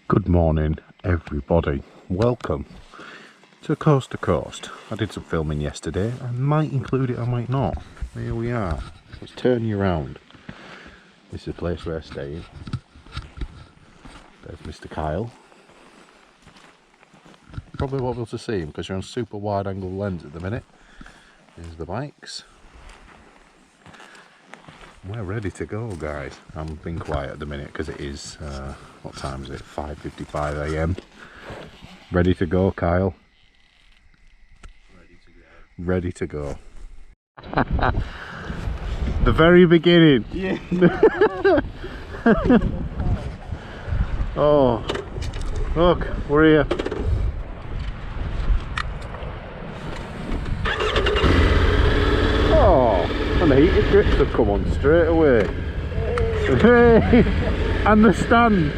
Good morning everybody, welcome to Coast to Coast. I did some filming yesterday, I might include it, I might not. Here we are, let's turn you around. This is the place we're staying. There's Mr. Kyle. Probably won't be able to see him because you're on super wide angle lens at the minute. Here's the bikes. We're ready to go, guys. I'm being quiet at the minute because it is, what time is it? 5:55 AM. Ready to go, Kyle? Ready to go. The very beginning. Yeah. Oh, look, we're here. Oh, and the heated grips have come on straight away. Hey, and the stand.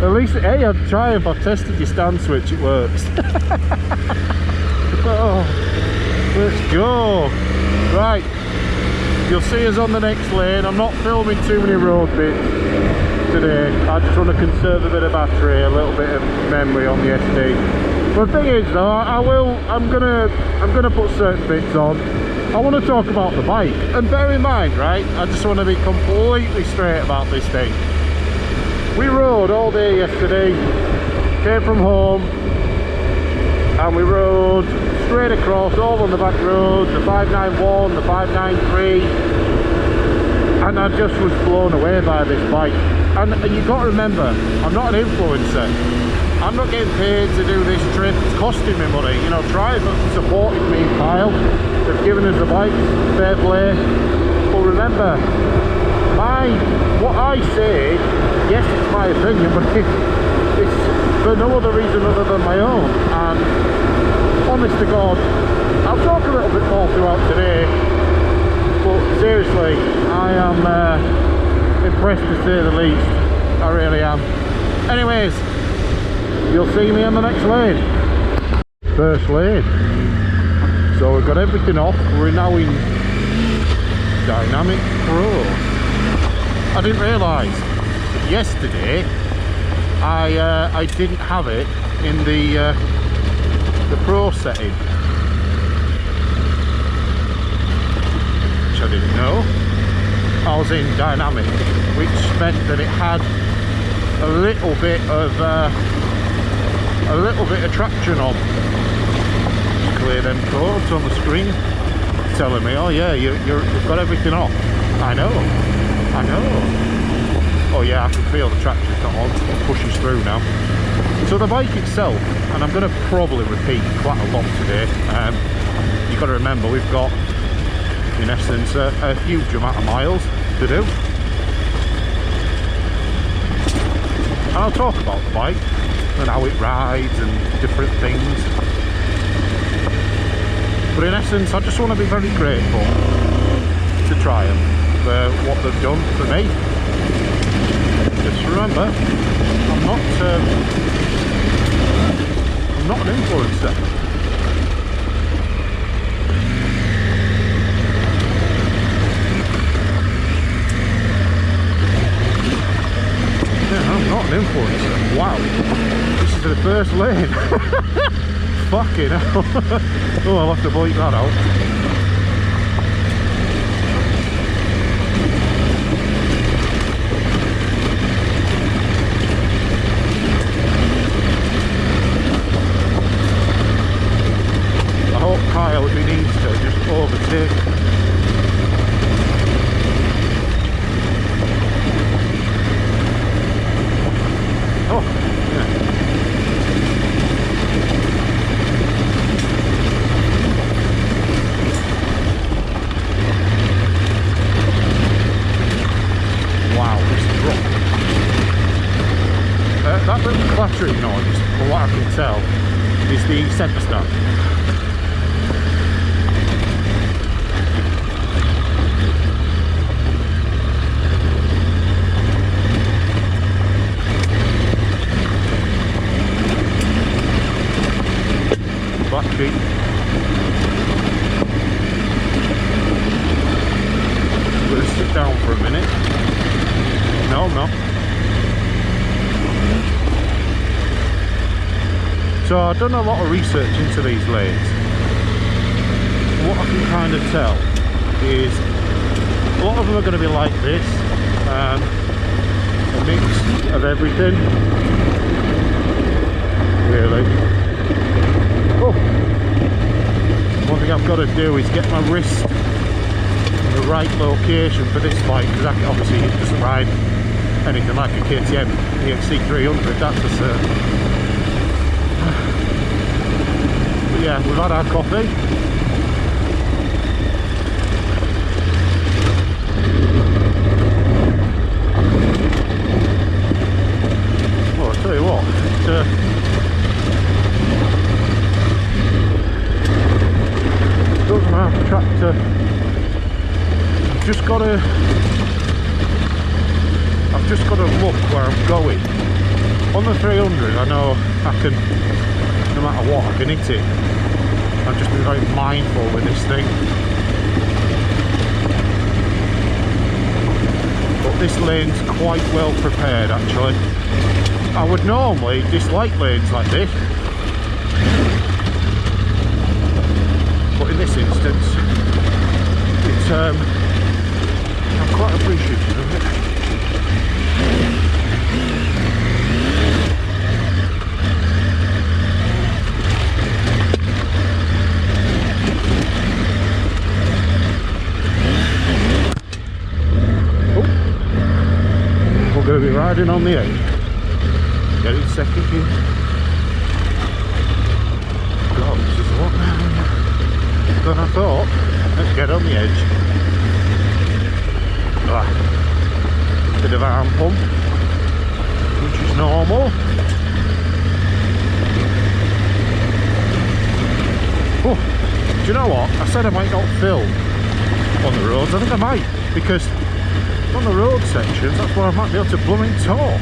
At least, hey, I've tried. I've tested your stand switch. It works. Oh, let's go. Right, you'll see us on the next lane. I'm not filming too many road bits today. I just want to conserve a bit of battery, a little bit of memory on the SD. But the thing is, though, I'm gonna put certain bits on. I want to talk about the bike, and bear in mind, right, I just want to be completely straight about this thing. We rode all day yesterday, came from home, and we rode straight across, all on the back roads, the 591, the 593, and I just was blown away by this bike. And you've got to remember, I'm not an influencer. I'm not getting paid to do this trip, it's costing me money. You know, Tribe have supported me, Kyle. They've given us the bikes, fair play. But remember, what I say, yes, it's my opinion, but it's for no other reason other than my own. And honest to God, I'll talk a little bit more throughout today, but seriously, I am impressed to say the least. I really am. Anyways, you'll see me on the next lane. First lane. So we've got everything off. We're now in Dynamic Pro. I didn't realise that yesterday I didn't have it in the Pro setting, which I didn't know. I was in Dynamic, which meant that it had a little bit of traction on. Clear them codes on the screen telling me, oh yeah, you've got everything off. I know. Oh yeah, I can feel the traction's not on. It pushes through now. So the bike itself, and I'm going to probably repeat quite a lot today, you've got to remember we've got in essence a huge amount of miles to do. And I'll talk about the bike and how it rides and different things. But in essence, I just want to be very grateful to Triumph for what they've done for me. Just remember, I'm not an influencer. Yeah, I'm not an influencer. Wow, this is the first lane. Fucking hell. Oh, I'll have to bleep that out. I hope Kyle, if he needs to, just overtake. Oh, yeah. That little clattering noise, from what I can tell, is the centre stand. Battery. I'm going to sit down for a minute. No, I'm not. So I've done a lot of research into these lanes. What I can kind of tell is a lot of them are going to be like this, a mix of everything, really. Oh, one thing I've got to do is get my wrist in the right location for this bike, because obviously it doesn't ride anything like a KTM EXC300, that's for certain. But yeah, we've had our coffee. Well, I'll tell you what, it doesn't have a tractor. I've just got to look where I'm going. On the 300, I know I can, no matter what, I can hit it. I've just been very mindful with this thing. But this lane's quite well prepared, actually. I would normally dislike lanes like this, but in this instance, it's I'm quite appreciative of it. We're going to be riding on the edge. Get in second gear. God, this is a lot now than I thought. Let's get on the edge. Bit of arm pump, which is normal. Oh, do you know what? I said I might not film on the roads. I think I might, because on the road sections, that's where I might be able to blooming talk.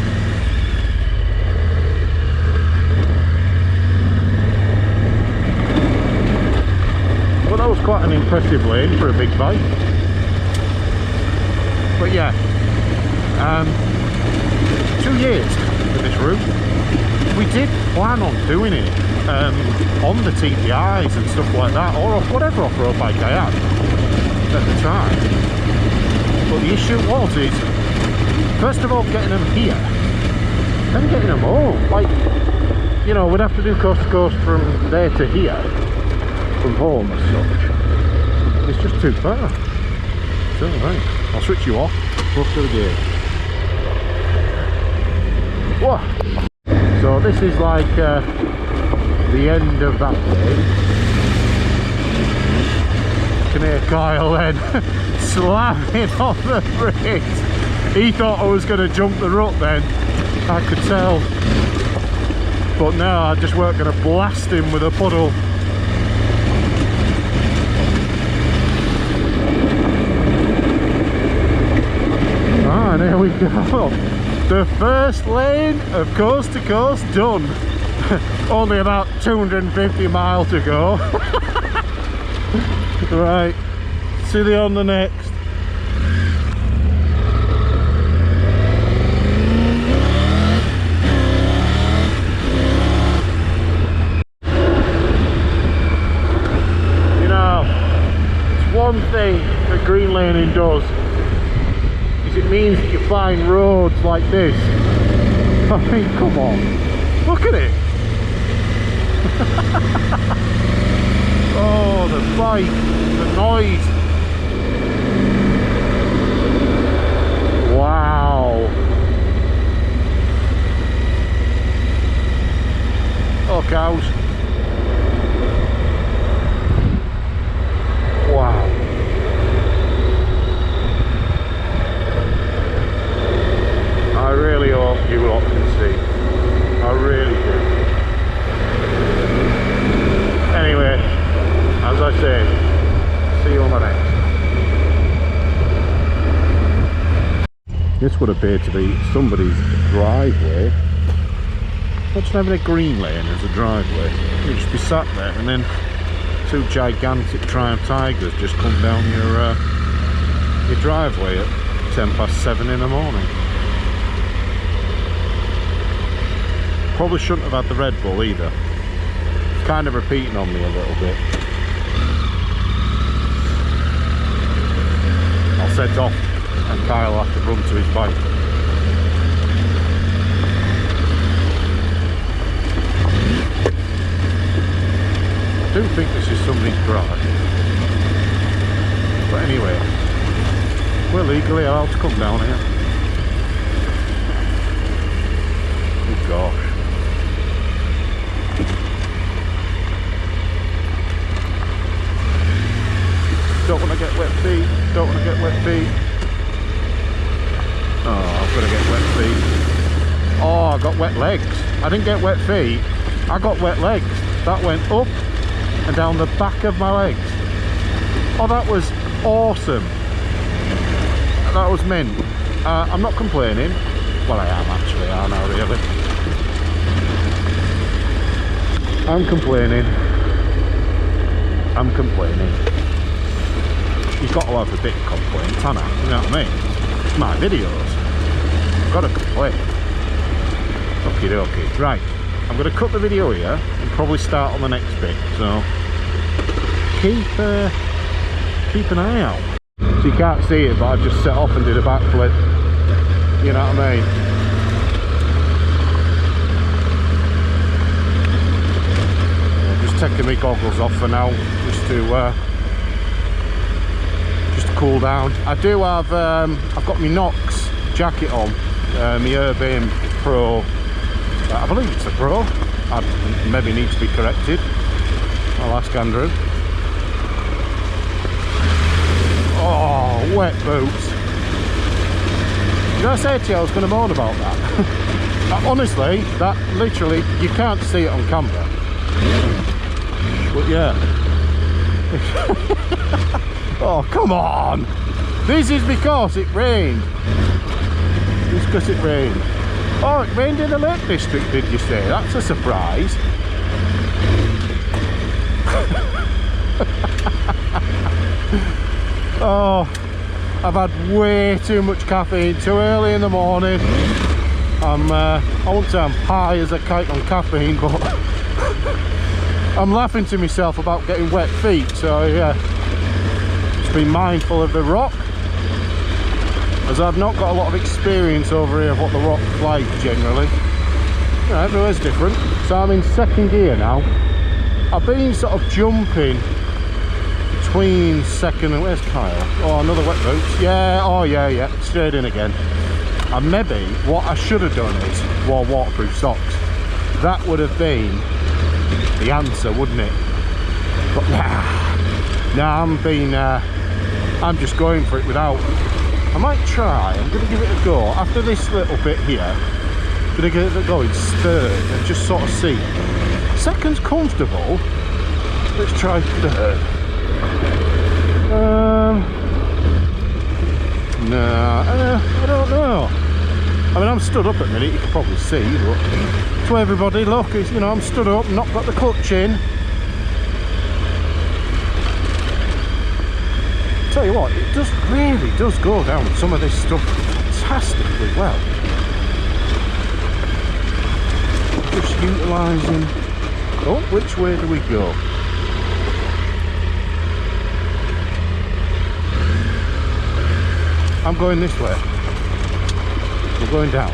Well, that was quite an impressive lane for a big bike. But yeah, 2 years with this route. We did plan on doing it on the TPIs and stuff like that, or off whatever off-road bike I had at the time. But the issue is, first of all, getting them here, then getting them home. Like, you know, we'd have to do coast to coast from there to here, from home as such. It's just too far. So, right, I'll switch you off, go to the gear. Whoa. So this is like the end of that lane. Can hear Kyle then slamming on the brakes. He thought I was going to jump the rut then, I could tell. But no, I just weren't going to blast him with a puddle. Ah, and here we go. The first lane of coast to coast done. Only about 250 miles to go. Right, see you on the next. You know, it's one thing that green laning does, is it means that you find roads like this. I mean, come on, look at it. Oh, the bike, the noise. Wow. Oh, cows. Wow. I really hope you lot can see. I really do. Anyway, as I say, see you on the next. This would appear to be somebody's driveway. Imagine having a green lane as a driveway. You'd just be sat there and then two gigantic Triumph Tigers just come down your driveway at 7:10 in the morning. Probably shouldn't have had the Red Bull either. kind of repeating on me a little bit. I'll set off and Kyle will have to run to his bike. I do think this is somebody's garage. But anyway, we're legally allowed to come down here. Oh gosh. Don't want to get wet feet. Don't want to get wet feet. Oh, I'm going to get wet feet. Oh, I got wet legs. I didn't get wet feet. I got wet legs. That went up and down the back of my legs. Oh, that was awesome. That was mint. I'm not complaining. Well, I am actually, aren't I, really? I'm complaining. I'm complaining. You've got to have a bit of complaint, haven't I? You know what I mean? It's my videos. I've got to complain. Okie dokie. Right. I'm going to cut the video here and probably start on the next bit. So keep an eye out. So you can't see it, but I just set off and did a backflip. You know what I mean? Yeah, just taking my goggles off for now, just to cool down. I do have I've got my Knox jacket on, my Urban Pro. I believe it's a Pro. I maybe need to be corrected. I'll ask Andrew. Oh, wet boots. Did I say to you I was going to moan about that? Honestly, that literally, you can't see it on camera. But yeah. Oh, come on. This is because it rained. It's because it rained. Oh, it rained in the Lake District, did you say? That's a surprise. Oh, I've had way too much caffeine, too early in the morning. I won't say I'm high as a kite on caffeine, but I'm laughing to myself about getting wet feet, so yeah. Just be mindful of the rock, as I've not got a lot of experience over here of what the rock's like generally. You know, everywhere's different. So I'm in second gear now. I've been sort of jumping between second and... Where's Kyle? Oh, another wet boots. Yeah, oh yeah, straight in again. And maybe what I should have done is wore waterproof socks. That would have been the answer, wouldn't it? But I'm just going for it without. I might try. I'm going to give it a go after this little bit here. I'm going to give it a go in third and just sort of see. Second's comfortable. Let's try third. No, I don't know. I mean, I'm stood up at the minute, you can probably see, but to everybody, look, it's, you know, I'm stood up, not got the clutch in. Tell you what, it just really does go down some of this stuff fantastically well. Just utilising. Oh, which way do we go? I'm going this way. We're going down.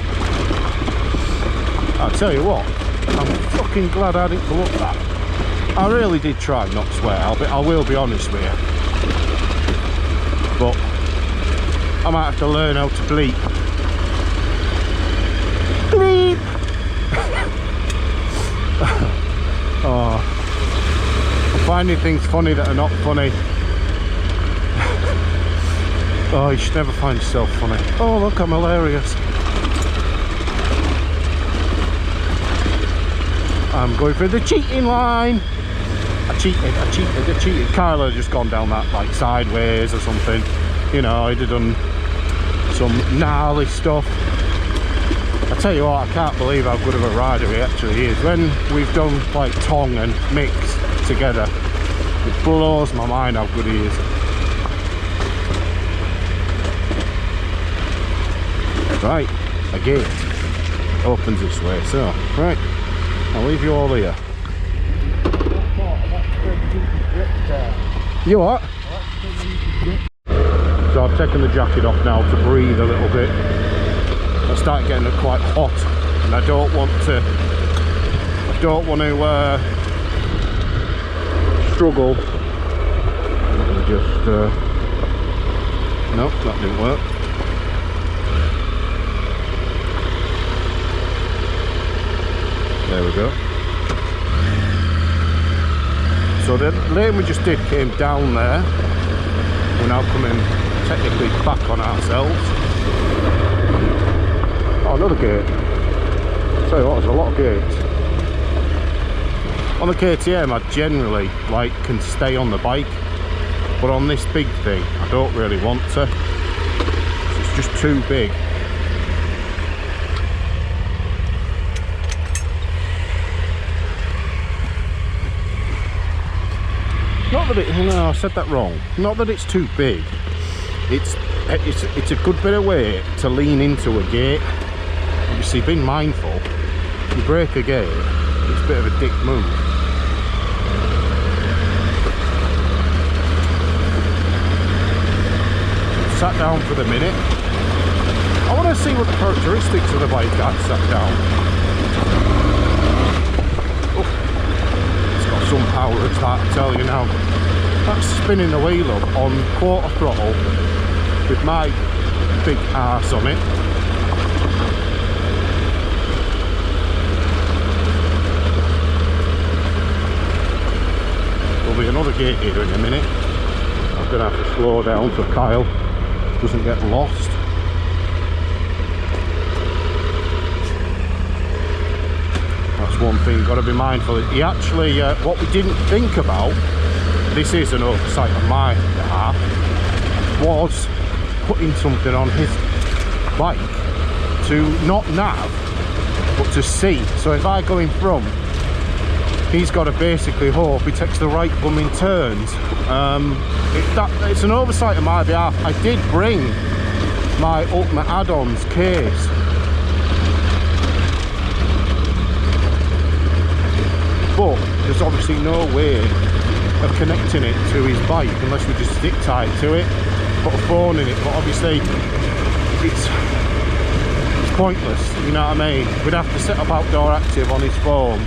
I'll tell you what, I'm fucking glad I didn't pull up that. I really did try not to swear, I will be honest with you. But I might have to learn how to bleep. Bleep! Oh, I'm finding things funny that are not funny. Oh, you should never find yourself funny. Oh, look, I'm hilarious. I'm going for the cheating line. I cheated. Kyle had just gone down that, like, sideways or something. You know, he'd have done some gnarly stuff. I tell you what, I can't believe how good of a rider he actually is. When we've done, like, tongue and mix together, it blows my mind how good he is. Right, a gate opens this way, so right, I'll leave you all here. You what? So I've taken the jacket off now to breathe a little bit. I start getting it quite hot, and I don't want to struggle. Just nope, that didn't work. There we go. So the lane we just did came down there. We're now coming technically back on ourselves. Oh, another gate. I'll tell you what, there's a lot of gates. On the KTM I generally can stay on the bike, but on this big thing I don't really want to. It's just too big. Not that it, no, I said that wrong. Not that it's too big. It's a good bit of weight to lean into a gate. Obviously, being mindful, if you break a gate, it's a bit of a dick move. Sat down for the minute. I want to see what the characteristics of the bike are sat down. Some power at that, I tell you now. That's spinning the wheel up on quarter throttle with my big arse on it. There'll be another gate here in a minute. I'm going to have to slow down so Kyle doesn't get lost. One thing got to be mindful. He actually what we didn't think about, this is an oversight on my behalf, was putting something on his bike to not nav but to see. So if I go in front, he's got to basically hope he takes the right bumming turns. It's an oversight on my behalf. I did bring my ultimate add-ons case, but there's obviously no way of connecting it to his bike unless we just stick tight to it, put a phone in it. But obviously it's pointless, you know what I mean? We'd have to set up outdoor active on his phone,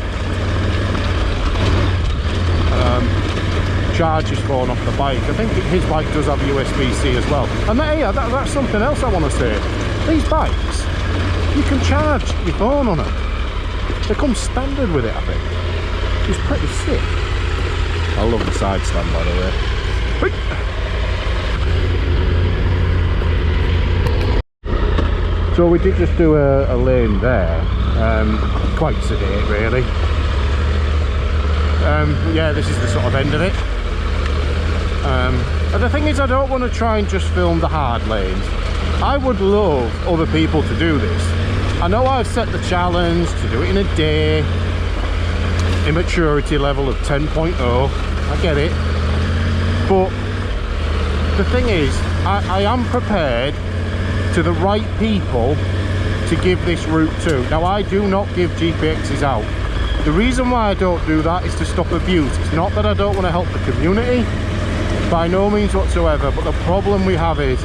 charge his phone off the bike. I think his bike does have USB-C as well. And that's something else I want to say. These bikes, you can charge your phone on them. They come standard with it, I think. It's pretty sick. I love the side stand, by the way. So we did just do a lane there, quite sedate really. Yeah, this is the sort of end of it. And the thing is, I don't want to try and just film the hard lanes. I would love other people to do this. I know I've set the challenge to do it in a day, immaturity level of 10.0, I get it, but the thing is, I am prepared to the right people to give this route to. Now, I do not give GPXs out. The reason why I don't do that is to stop abuse. It's not that I don't want to help the community, by no means whatsoever, but the problem we have is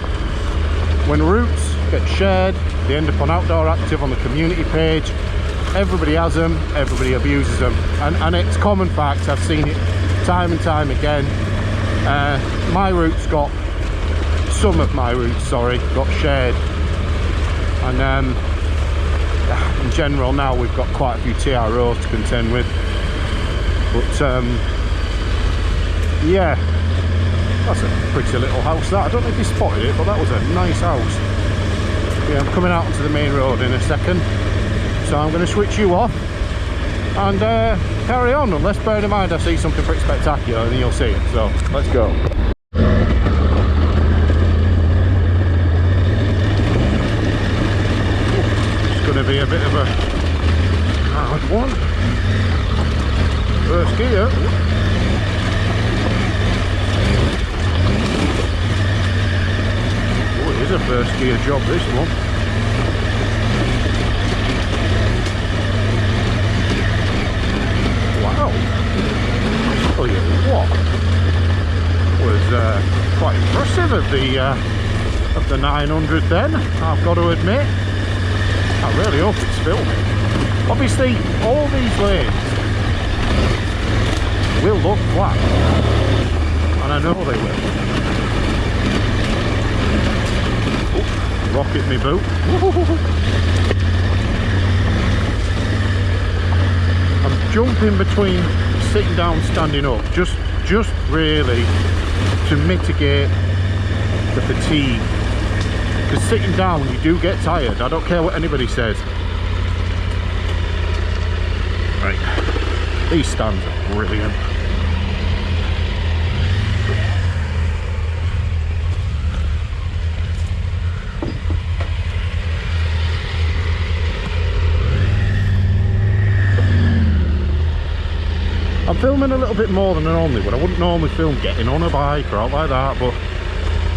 when routes get shared, they end up on Outdoor Active on the community page. Everybody has them, everybody abuses them, and it's common fact. I've seen it time and time again. My routes got, some of my routes, sorry, got shared, and in general now we've got quite a few TROs to contend with. But yeah, that's a pretty little house that. I don't know if you spotted it, but that was a nice house. Yeah, I'm coming out onto the main road in a second. So I'm going to switch you off and carry on, unless, bear in mind, I see something pretty spectacular and then you'll see it. So let's go. It's going to be a bit of a hard one. First gear. Oh, it is a first gear job, this one. Wow. Oh yeah. the 900 then, I've got to admit. I really hope it's filming. Obviously, all these lanes will look flat, and I know they will. Ooh, rocket me boot. I'm jumping between sitting down, standing up, just really to mitigate the fatigue. Because sitting down, you do get tired. I don't care what anybody says. Right, these stands are brilliant. I'm filming a little bit more than I normally would. I wouldn't normally film getting on a bike or out like that, but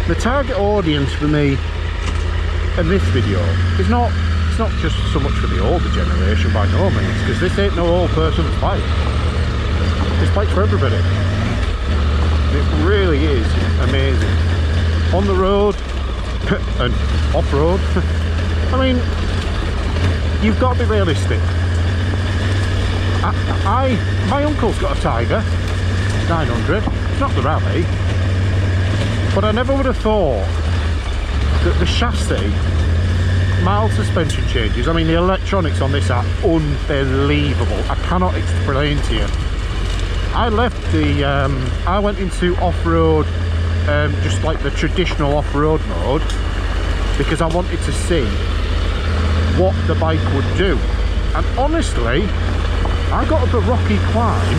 the target audience for me in this video is not, it's not just so much for the older generation by no means, because this ain't no old person's bike. This bike's for everybody. It really is amazing. On the road and off-road. I mean, you've got to be realistic. My uncle's got a Tiger 900. It's not the rally, but I never would have thought that the chassis, mild suspension changes, I mean the electronics on this are unbelievable. I cannot explain to you. I left the I went into off-road, just like the traditional off-road mode, because I wanted to see what the bike would do. And honestly, I got up a rocky climb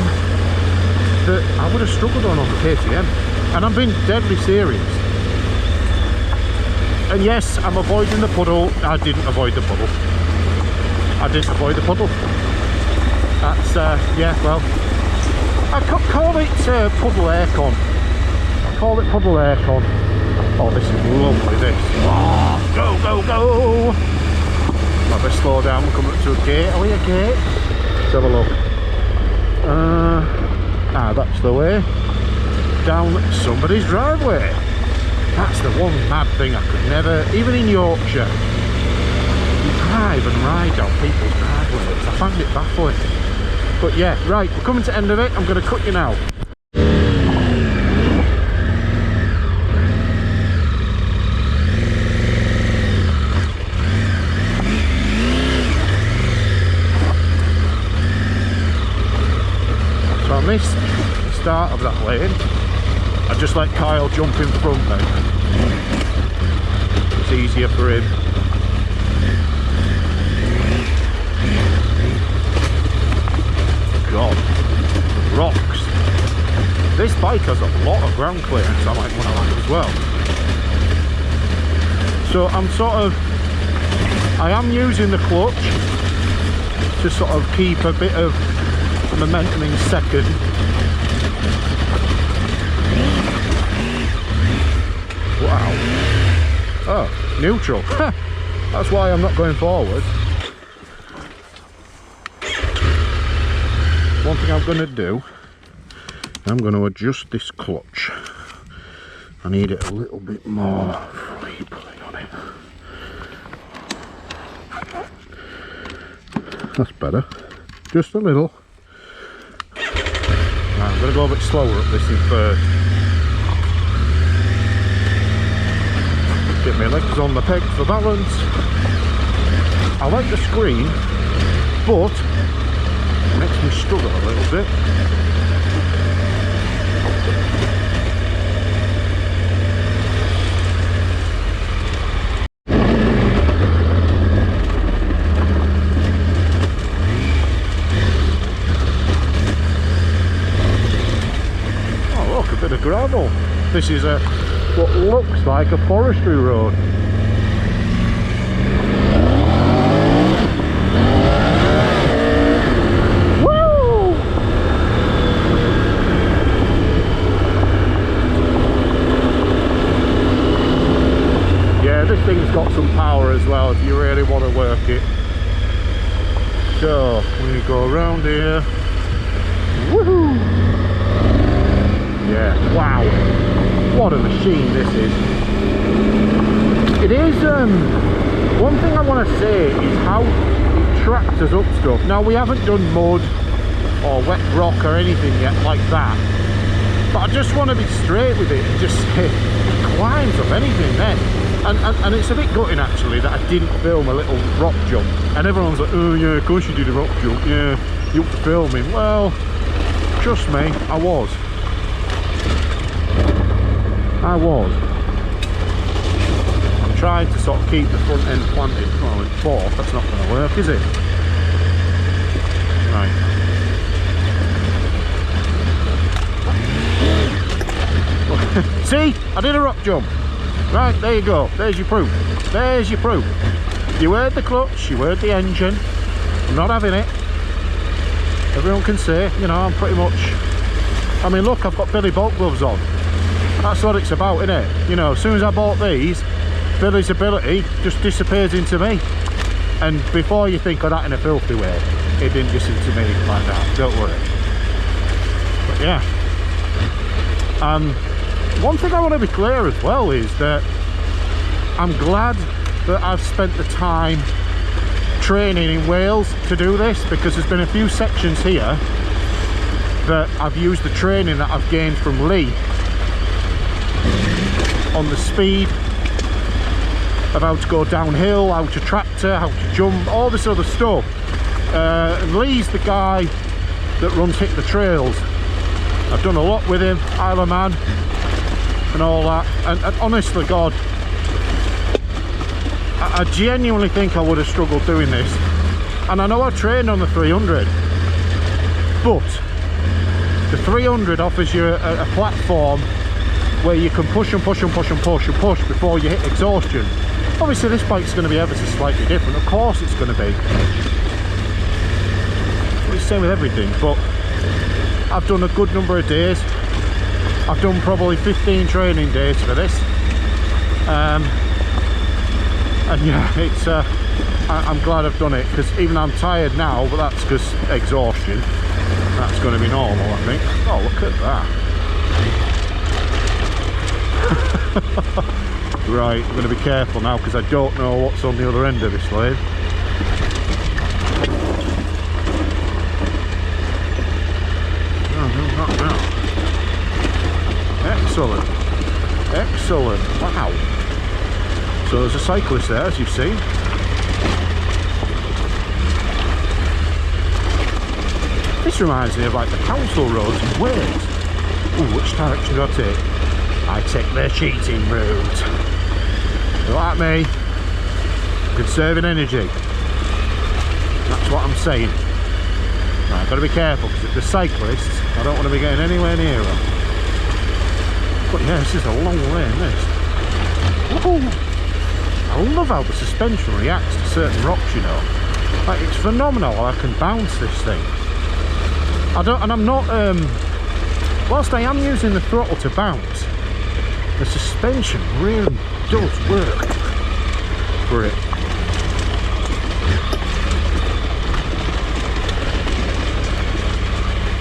that I would have struggled on the KTM, and I'm being deadly serious. And yes, I'm avoiding the puddle. I didn't avoid the puddle. I didn't avoid the puddle. That's yeah, well, I call it puddle aircon. I call it puddle aircon. Oh, this is lovely, this. Oh, go, go, go! Might better slow down, we're coming up to a gate. Are we a gate? Let's have a look. That's the way down somebody's driveway. That's the one mad thing I could never, even in Yorkshire, you drive and ride down people's driveways. I find it baffling. But yeah, right, we're coming to the end of it. I'm going to cut you now. I missed the start of that lane. I just let Kyle jump in front then. It's easier for him. God, rocks. This bike has a lot of ground clearance, I might want to add as well. So I am using the clutch to sort of keep a bit of momentum in second. Wow. Oh, neutral. That's why I'm not going forward. One thing I'm going to do, I'm going to adjust this clutch. I need it a little bit more free pulling on it. That's better. Just a little. I'm going to go a bit slower up this thing first. Get my legs on the peg for balance. I like the screen, but it makes me struggle a little bit. Bit of gravel. This is what looks like a forestry road. Woo! Yeah, this thing's got some power as well if you really want to work it. So we go around here. Woohoo! Yeah, wow, what a machine this is. It is, one thing I want to say is how it tractors up stuff. Now, we haven't done mud or wet rock or anything yet like that, but I just want to be straight with it and just say it climbs up anything then. And it's a bit gutting actually that I didn't film a little rock jump, and everyone's like, oh yeah, of course you did a rock jump, yeah, you up to filming. Well, trust me, I was. I'm trying to sort of keep the front end planted. Well, it's fourth, that's not going to work, is it? Right. See, I did a rock jump. Right, there you go, there's your proof. There's your proof. You heard the clutch, you heard the engine. I'm not having it. Everyone can say, you know, I'm pretty much, I mean look, I've got Billy Bolt gloves on. That's what it's about, isn't it? You know, as soon as I bought these, Billy's ability just disappears into me. And before you think of that in a filthy way, it didn't just into me like that, don't worry. But yeah. One thing I want to be clear as well is that I'm glad that I've spent the time training in Wales to do this, because there's been a few sections here that I've used the training that I've gained from Lee on the speed of how to go downhill, how to tractor, how to jump, all this other stuff. And Lee's the guy that runs Hit the Trails. I've done a lot with him, Isle of Man and all that, and honestly God, I genuinely think I would have struggled doing this. And I know I trained on the 300, but the 300 offers you a platform where you can push and push and push and push and push before you hit exhaustion. Obviously this bike's going to be ever so slightly different, of course it's going to be. It's the same with everything, but I've done a good number of days. I've done probably 15 training days for this. And yeah, it's I'm glad I've done it, because even though I'm tired now, but that's because exhaustion. That's going to be normal, I think. Oh, look at that. Right, I'm going to be careful now, because I don't know what's on the other end of this lane. No, not now. Excellent. Excellent. Wow. So there's a cyclist there, as you've seen. This reminds me of like the council roads in Wales. Ooh, which direction do I take? I take the cheating route. Like me, conserving energy. That's what I'm saying. Right, I've got to be careful, because if the cyclists, I don't want to be getting anywhere near them. But yeah, this is a long lane, this. Ooh. I love how the suspension reacts to certain rocks, you know. Like, it's phenomenal how I can bounce this thing. I'm not, whilst I am using the throttle to bounce, the suspension really does work for it.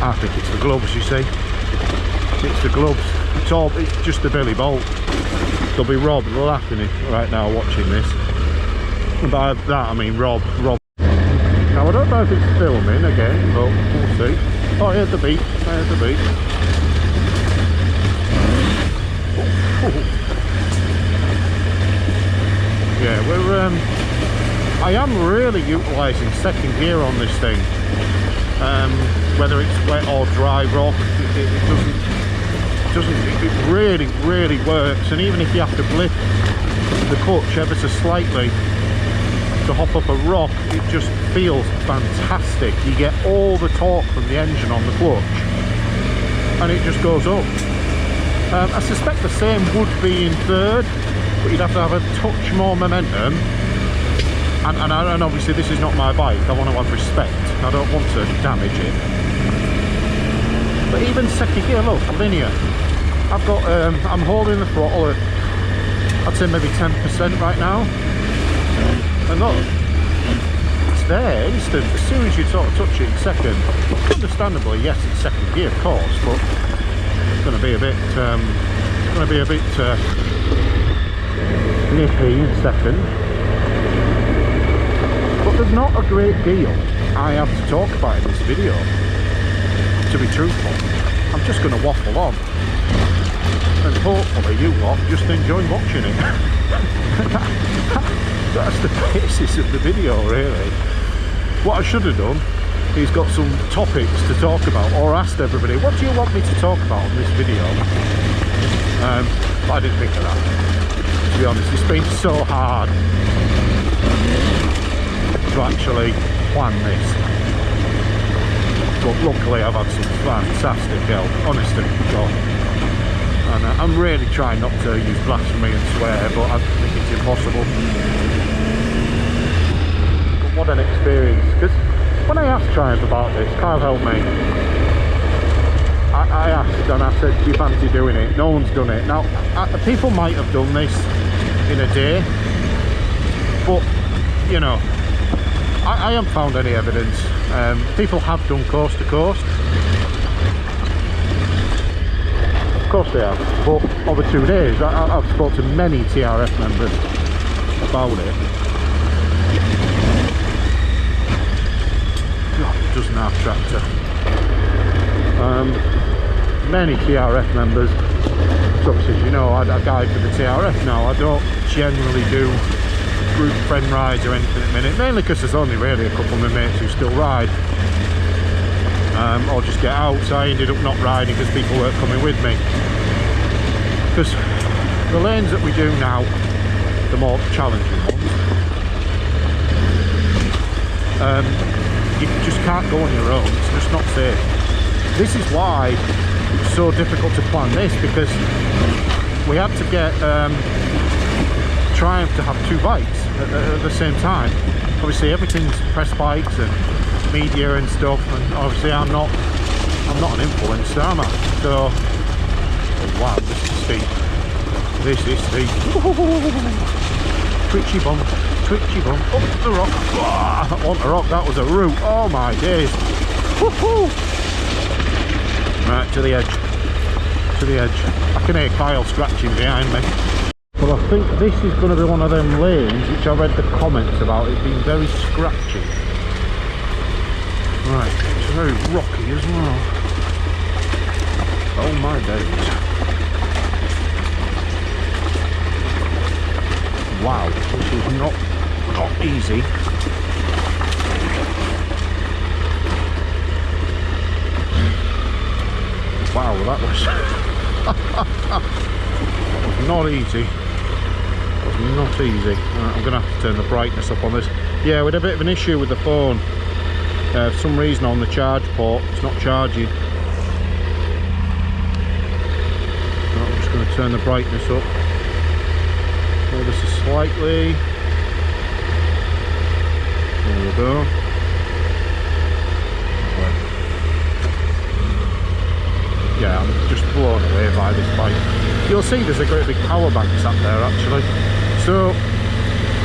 I think it's the gloves, you see. It's the gloves. It's just the Billy Bolt. There'll be Rob laughing right now watching this. And by that I mean Rob. Now I don't know if it's filming again, but we'll see. Oh, here's the beat. There's the beat. Yeah, I am really utilising second gear on this thing. Whether it's wet or dry rock, it really works. And even if you have to blip the clutch ever so slightly to hop up a rock, it just feels fantastic. You get all the torque from the engine on the clutch, and it just goes up. I suspect the same would be in third, but you'd have to have a touch more momentum. And obviously this is not my bike. I want to have respect. I don't want to damage it. But even second gear, look, linear. I've got, I'm holding the throttle at, I'd say maybe 10% right now. And look, it's there, instant. As soon as you sort of touch it in second, understandably, yes, it's second gear, of course, but it's going to be a bit nippy in second. But there's not a great deal I have to talk about in this video, to be truthful. I'm just going to waffle on, and hopefully you lot just enjoy watching it. That's the basis of the video, really. What I should have done is got some topics to talk about, or asked everybody, what do you want me to talk about in this video? But I didn't think of that, to be honest. It's been so hard to actually plan this, but luckily I've had some fantastic help, honest to God. And I'm really trying not to use blasphemy and swear, but I think it's impossible. But what an experience, because when I asked Triumph about this, Kyle helped me. I asked and I said, do you fancy doing it? No one's done it. Now, people might have done this in a day, but, you know, I haven't found any evidence. People have done coast to coast. Of course they have, but over 2 days. I've spoken to many TRF members about it. God, doesn't have tractor. Many TRF members. So obviously, as you know, I guide for the TRF now. I don't generally do group friend rides or anything at the minute, mainly because there's only really a couple of my mates who still ride, or just get out. So I ended up not riding because people weren't coming with me, because the lanes that we do now, the more challenging ones, you just can't go on your own. It's just not safe. This is why it's so difficult to plan this, because we had to get Triumph to have 2 bikes at the same time. Obviously everything's press bikes and media and stuff, and obviously I'm not an influencer, am I? So, oh wow, this is steep. This is steep. Twitchy bump, up the rock. Oh, on the rock, that was a route. Oh my days. Right, to the edge. To the edge. I can hear Kyle scratching behind me. Well, I think this is going to be one of them lanes which I read the comments about it being very scratchy. Right, it's very rocky as well. Oh my days. Wow, this is not easy. Wow, that was not easy. Not easy. Right, I'm going to have to turn the brightness up on this. Yeah, we had a bit of an issue with the phone. For some reason on the charge port, it's not charging. So I'm just going to turn the brightness up. Ever so slightly. There we go. Yeah, I'm just blown away by this bike. You'll see there's a great big power bank sat there actually. So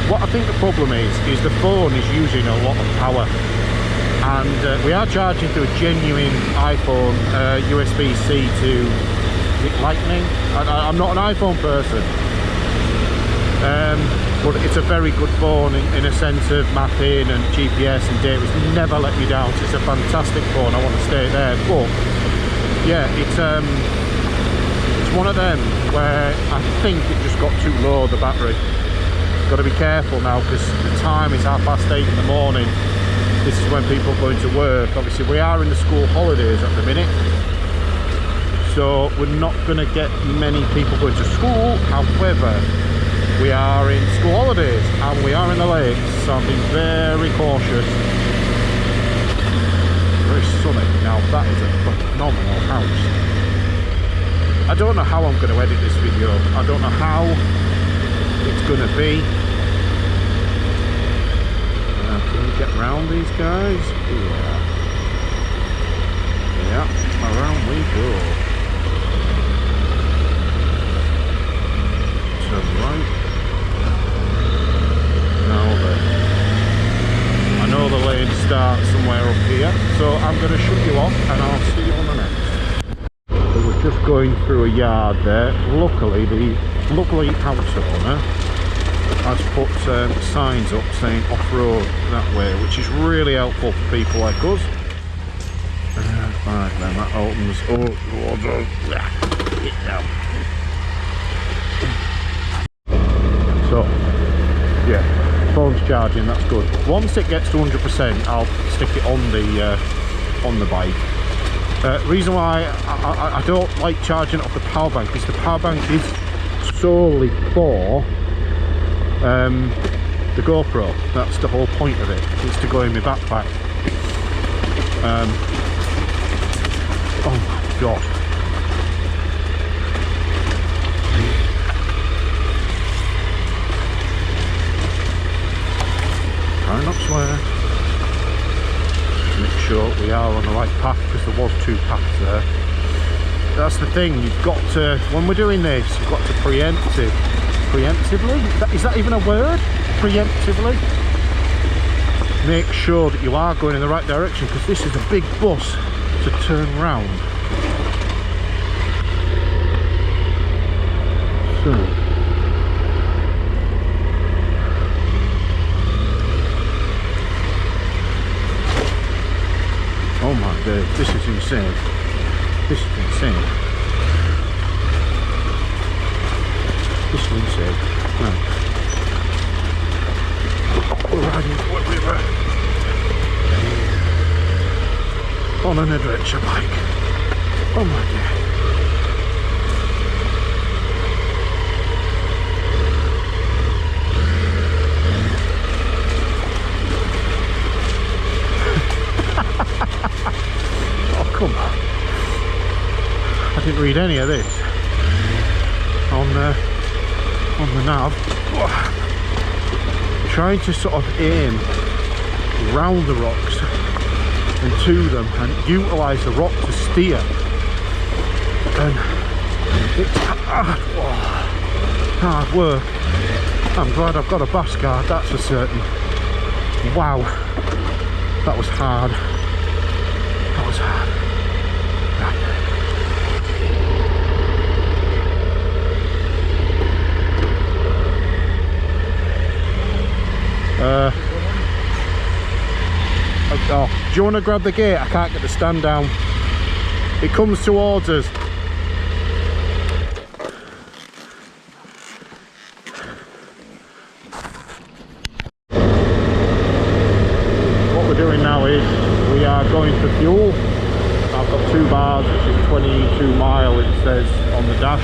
what I think the problem is the phone is using a lot of power, and we are charging to a genuine iPhone USB-C to, is it Lightning? I'm not an iPhone person, but it's a very good phone in a sense of mapping and GPS and data. It's never let me down. It's a fantastic phone. I want to stay there, but yeah, it's one of them where I think it just got too low, the battery. Got to be careful now, because the time is 8:30 in the morning. This is when people are going to work. Obviously we are in the school holidays at the minute, so we're not going to get many people going to school. However, we are in school holidays and we are in the lakes, so I'm being very cautious. Very sunny. Now that is a phenomenal house. I don't know how I'm going to edit this video. I don't know how it's going to be. Can we get around these guys? Yeah. Yeah, around we go. Turn right. Now then. I know the lane starts somewhere up here, so I'm going to shut you off and I'll see you on the next. So we've just going through a yard there. Luckily the lovely house owner has put signs up saying off-road that way, which is really helpful for people like us. Right then, that opens. So yeah, phone's charging, that's good. Once it gets to 100%, I'll stick it on the bike. Reason why I don't like charging it off the power bank is the power bank is solely for the GoPro. That's the whole point of it. It's to go in my backpack. Oh my god. Try not to swear. Make sure we are on the right path, because there was 2 paths there. That's the thing, you've got to, when we're doing this, you've got to preemptively, is that even a word? Preemptively make sure that you are going in the right direction, because this is a big bus to turn round. So oh my god, this is insane. This is insane. This is insane. Right. We're riding into a river on an adventure bike. Oh my god. Oh come on. I didn't read any of this on the nav. Trying to sort of aim round the rocks and to them and utilise the rock to steer, and it's hard work. I'm glad I've got a bass guard, that's for certain. Wow, that was hard. That was hard. Oh, do you want to grab the gate? I can't get the stand down. It comes towards us. What we're doing now is we are going for fuel. I've got 2 bars, which is 22 mile, it says on the dash.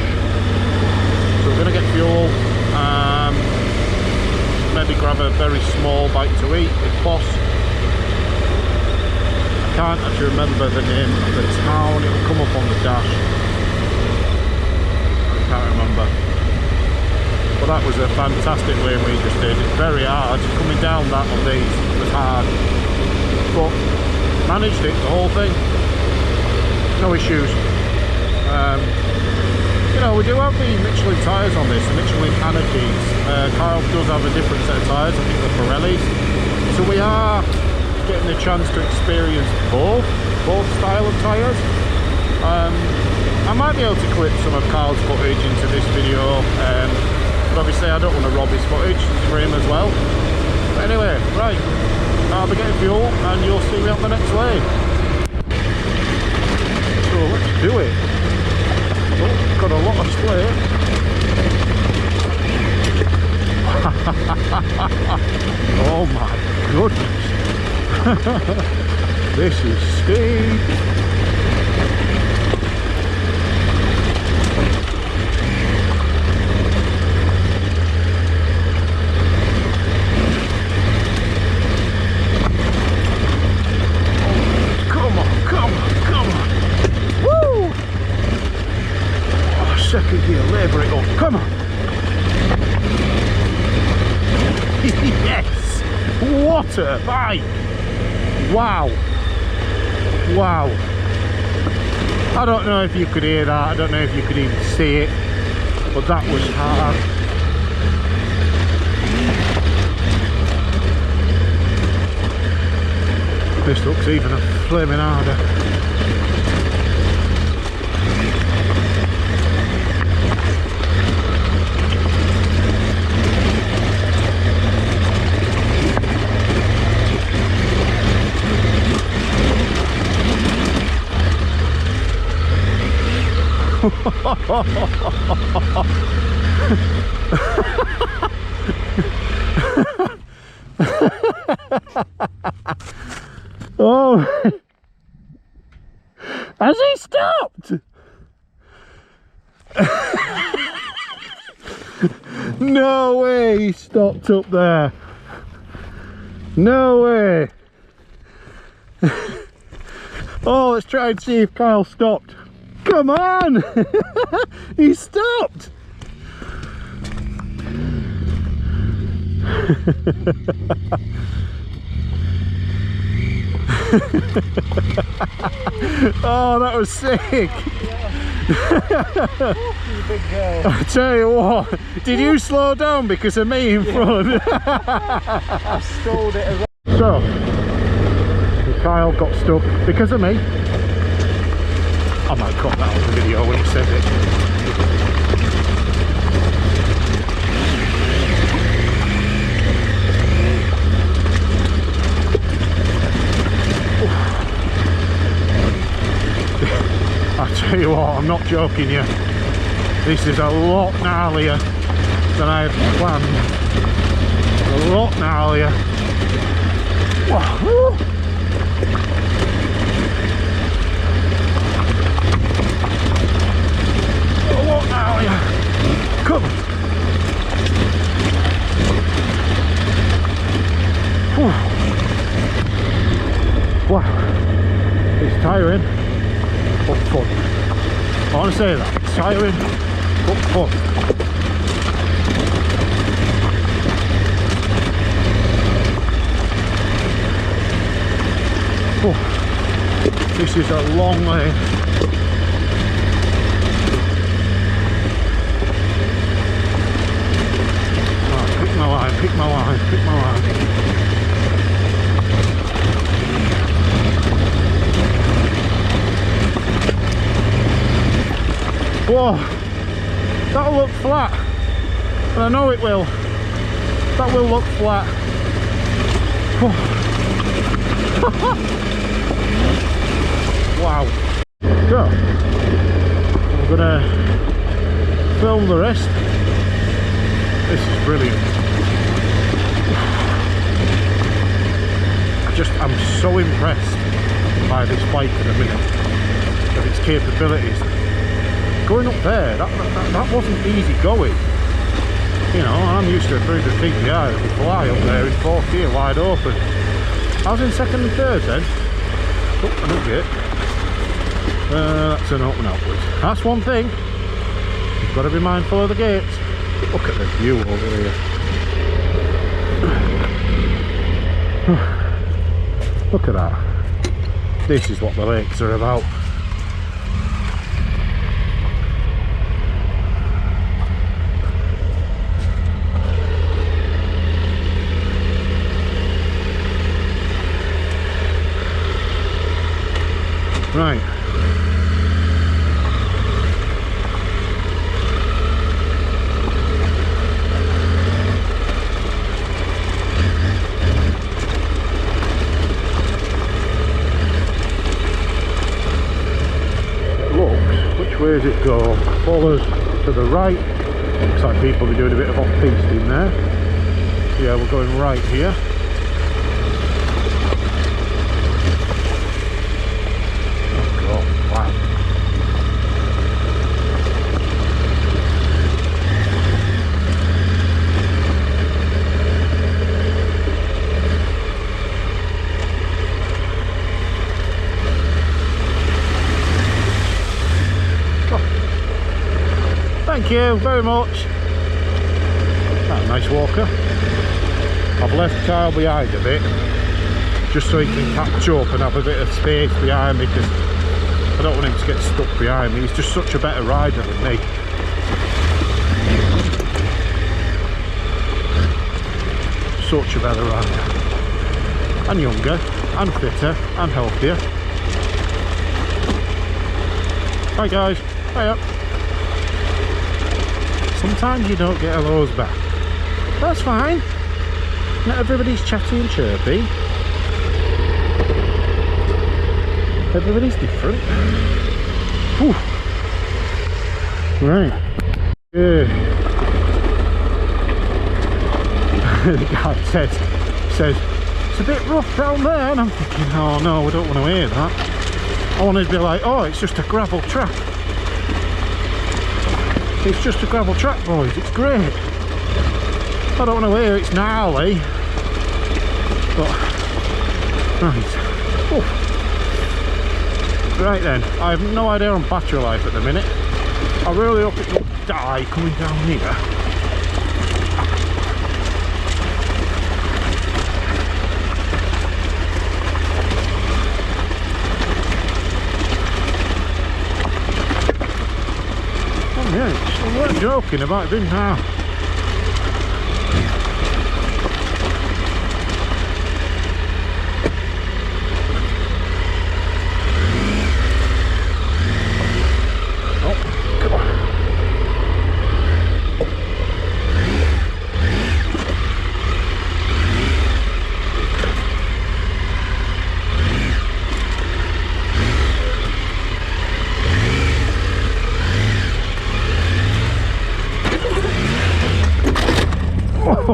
So we're going to get fuel. Maybe grab a very small bite to eat if possible. I can't actually remember the name of the town, it'll come up on the dash. I can't remember. But that was a fantastic lane we just did. It's very hard, coming down that on these was hard. But managed it, the whole thing. No issues. You know, we do have the Michelin tyres on this, the Michelin Anarchies. Kyle does have a different set of tyres, I think the Pirellis. So we are getting the chance to experience both style of tyres. I might be able to clip some of Kyle's footage into this video, but obviously I don't want to rob his footage for him as well. But anyway, right, I'll be getting fuel and you'll see me on the next lane. So let's do it. Oh, got a lot of split. Oh my goodness. This is steep. Come on, come on, come on. Woo! Oh, second gear, labour it up. Come on. Yes! What a bike! Wow! Wow! I don't know if you could hear that, I don't know if you could even see it, but that was hard. This looks even a flaming harder. Oh, has he stopped? No way he stopped up there. No way. Oh, let's try and see if Kyle stopped. Come on. He stopped. Oh, that was sick. I tell you what, did you slow down because of me in front? I stalled it as well. So, Kyle got stuck because of me. I might cut that on the video when he says it. I tell you what, I'm not joking you. This is a lot gnarlier than I had planned. A lot gnarlier. Whoa. A lot gnarlier. Come on. Wow. It's tiring. But fun. I want to say that. It's tiring, but fun. Oh, this is a long lane. Oh, pick my line, pick my line, pick my line. Whoa, that'll look flat, and I know it will. That will look flat. Wow. So, I'm gonna film the rest. This is brilliant. I'm so impressed by this bike at the minute, of its capabilities. Going up there, that wasn't easy going. You know, I'm used to a 300 PPI that would fly up there in fourth gear, wide open. I was in second and third then. Oh, another bit. That's an open outwards. That's one thing. You've got to be mindful of the gates. Look at the view over here. Look at that. This is what the lakes are about. Right. Which way does it go? Follows to the right. Looks like people are doing a bit of off-piste in there. So yeah, we're going right here. Thank you very much. That's a nice walker. I've left Kyle behind a bit, just so he can catch up and have a bit of space behind me, because I don't want him to get stuck behind me. He's just such a better rider than me. Such a better rider. And younger, and fitter, and healthier. Hi guys, hiya. Sometimes you don't get a lows back. That's fine. Not everybody's chatty and chirpy. Everybody's different. Whew. Right. Yeah. The guy says, it's a bit rough down there, and I'm thinking, oh no, we don't want to hear that. I want to be like, oh, it's just a gravel track. It's just a gravel track, boys, it's great. I don't want to hear it's gnarly, but right. Oh. Right then, I have no idea on battery life at the minute. I really hope it won't die coming down here. Oh yeah, I weren't joking about it being now.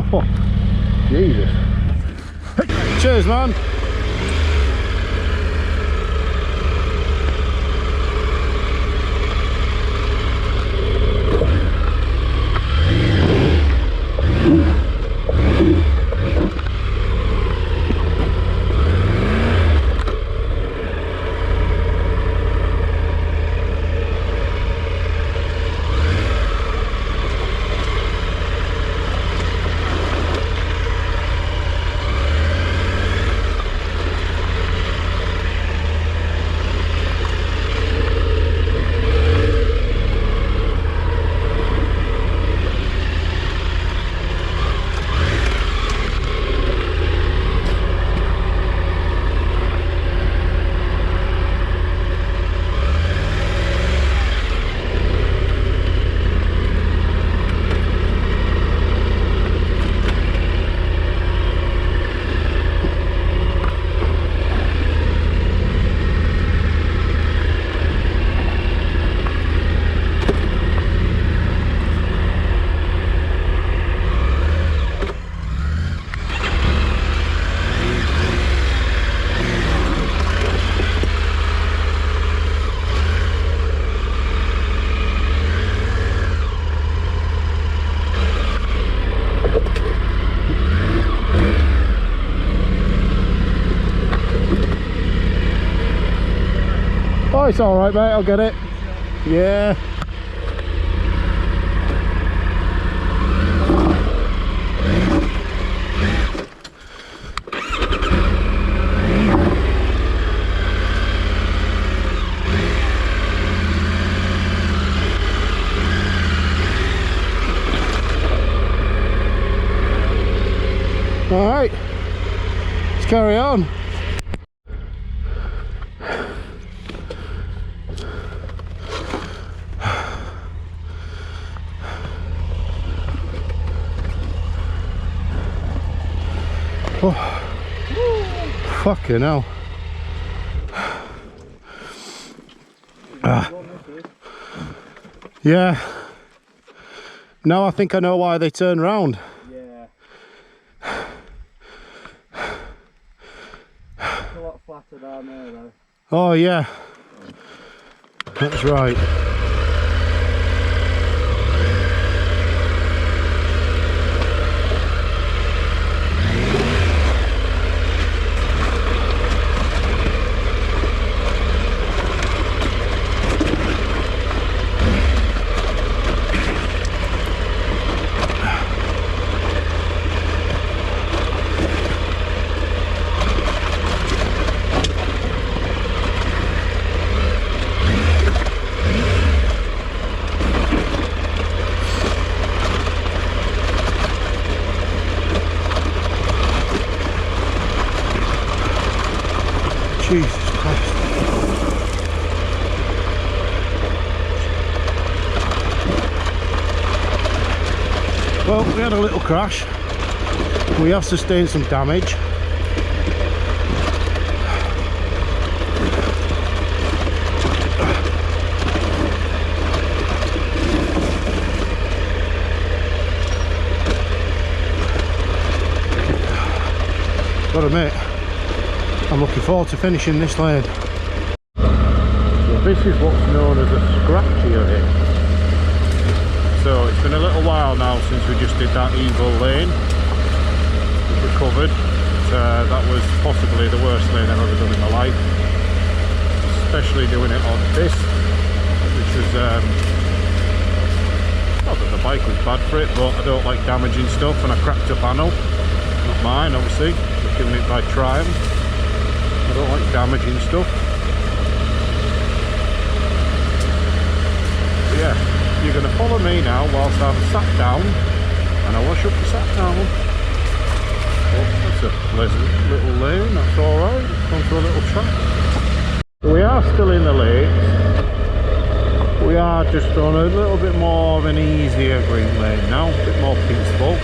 Oh, Jesus. Hey, cheers, man. Oh, it's alright, mate, I'll get it. Yeah. Alright, let's carry on. Oh, fucking hell. Yeah. Now I think I know why they turn round. Yeah. It's a lot flatter down there though. Oh yeah. That's right. Jesus Christ. Well, we had a little crash. We have sustained some damage. gotta admit, I'm looking forward to finishing this lane. So this is what's known as a scratchy lane. So it's been a little while now since we just did that evil lane. We've recovered. That was possibly the worst lane I've ever done in my life. Especially doing it on this, which was, not that the bike was bad for it, but I don't like damaging stuff, and I cracked a panel. Not mine, obviously. I've given it by Triumph. I don't like damaging stuff. But yeah, you're going to follow me now whilst I'm sat down, and I wash up the sat down. Oh, that's a pleasant little lane, that's alright. It's gone to a little track. We are still in the lakes. We are just on a little bit more of an easier green lane now, a bit more peaceful.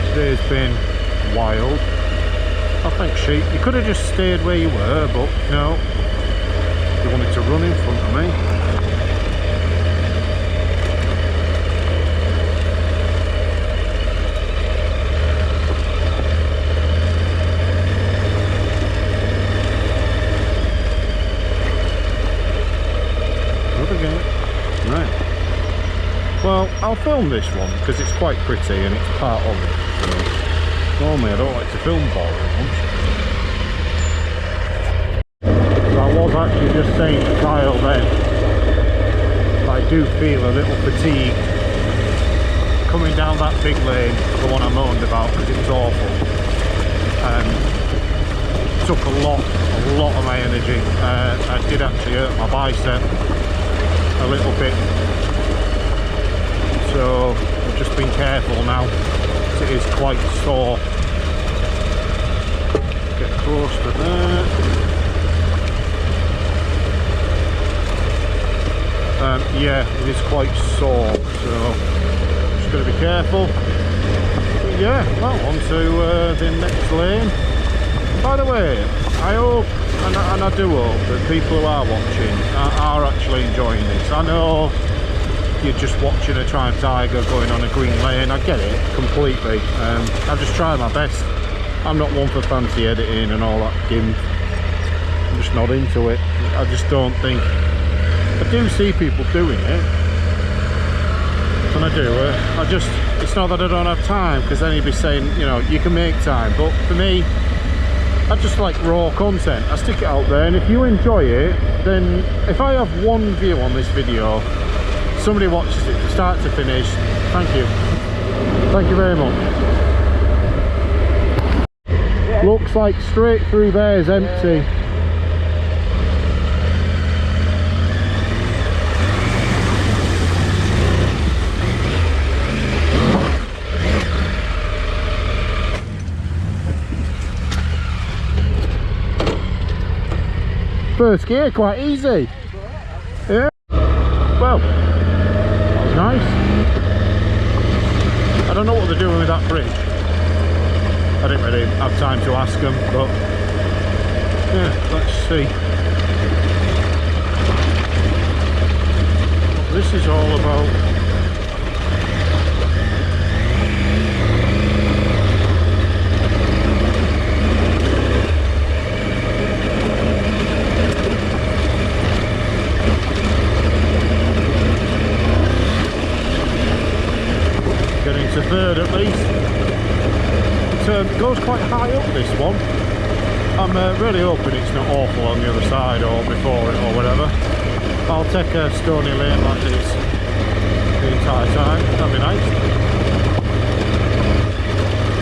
Today's been wild. I think sheep, you could have just stayed where you were, but no, you wanted to run in front of me. Right. Well, I'll film this one because it's quite pretty and it's part of it. So normally I don't like to film boring ones. So I was actually just saying to Kyle then that I do feel a little fatigued coming down that big lane, the one I moaned about because it was awful. It took a lot of my energy. I did actually hurt my bicep a little bit, so I've just been careful now. It is quite sore. Get close to there. Yeah, it is quite sore, so just got to be careful. But yeah, well, on to the next lane. By the way, I hope, and I do hope that people who are watching are actually enjoying this. I know you're just watching a Triumph Tiger going on a green lane, I get it completely. I just try my best. I'm not one for fancy editing and all that gimp. I'm just not into it. I just don't think, I do see people doing it, and I do. It's not that I don't have time, because then you'd be saying, you know, you can make time, but for me, I just like raw content. I stick it out there, and if you enjoy it, then if I have one view on this video, somebody watches it from start to finish, thank you. Thank you very much. Looks like straight through there is empty. First gear, quite easy. Yeah. Well, that was nice. I don't know what they're doing with that bridge. I didn't really have time to ask them, but yeah, let's see what this is all about. Getting to third at least. It goes quite high up, this one. I'm really hoping it's not awful on the other side or before it or whatever. I'll take a stony lane like this the entire time, that'd be nice.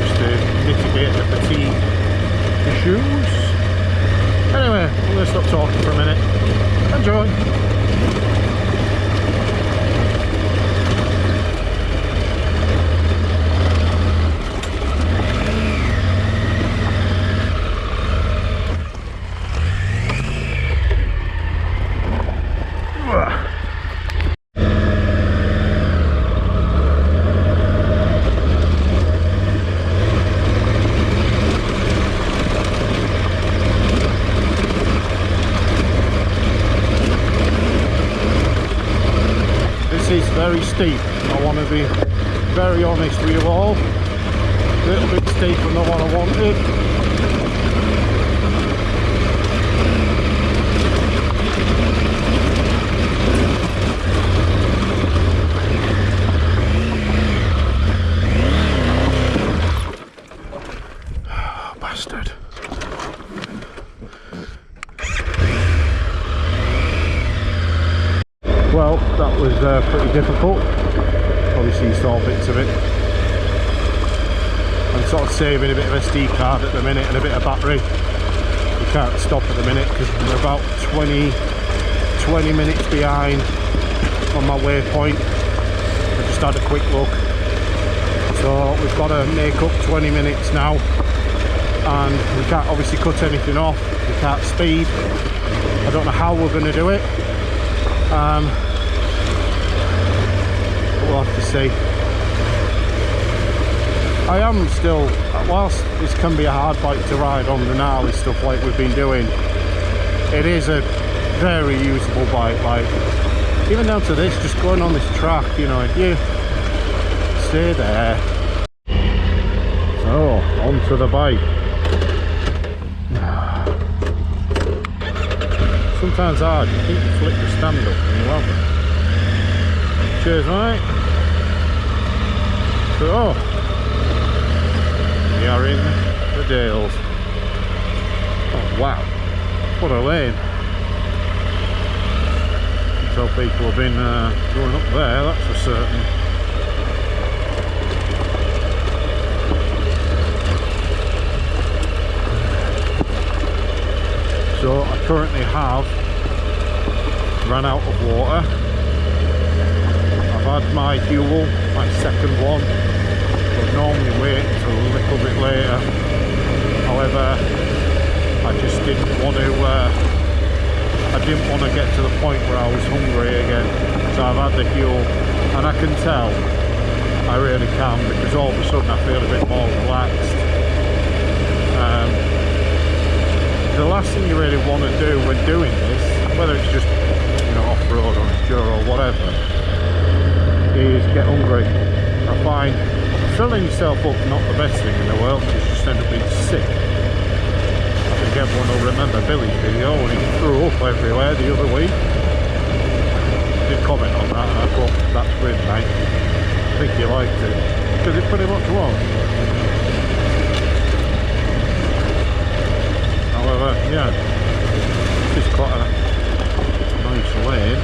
Just to mitigate the fatigue issues. Anyway, I'm going to stop talking for a minute. Enjoy! Very steep. I want to be very honest with you all. little bit steeper than what I wanted. Oh, bastard. Well, that was pretty difficult. Obviously you saw bits of it. I'm sort of saving a bit of SD card at the minute and a bit of battery. We can't stop at the minute because we're about 20 minutes behind on my waypoint. I just had a quick look. So we've got to make up 20 minutes now, and we can't obviously cut anything off. We can't speed. I don't know how we're going to do it. We'll have to see. I am still, whilst this can be a hard bike to ride on the gnarly stuff like we've been doing, it is a very usable bike. Like, even down to this, just going on this track, you know, if you stay there. So, onto the bike. Sometimes hard, you think you flip the stand up and you haven't. Cheers, mate. So, we are in the Dales. Oh wow, what a lane. You can tell people have been going up there, that's for certain. So I currently have run out of water. I've had my fuel, my second one. I'd normally wait until a little bit later. However, I just didn't want to get to the point where I was hungry again. So I've had the fuel, and I can tell, I really can, because all of a sudden I feel a bit more relaxed. The last thing you really want to do when doing this, whether it's just, you know, off-road or enduro or whatever, is get hungry. I find filling yourself up not the best thing in the world, because you just end up being sick. I think everyone will remember Billy's video when he threw up everywhere the other week. I did comment on that and I thought, that's great, mate. I think he liked it, because it pretty much was. However, yeah, it's quite a nice lane.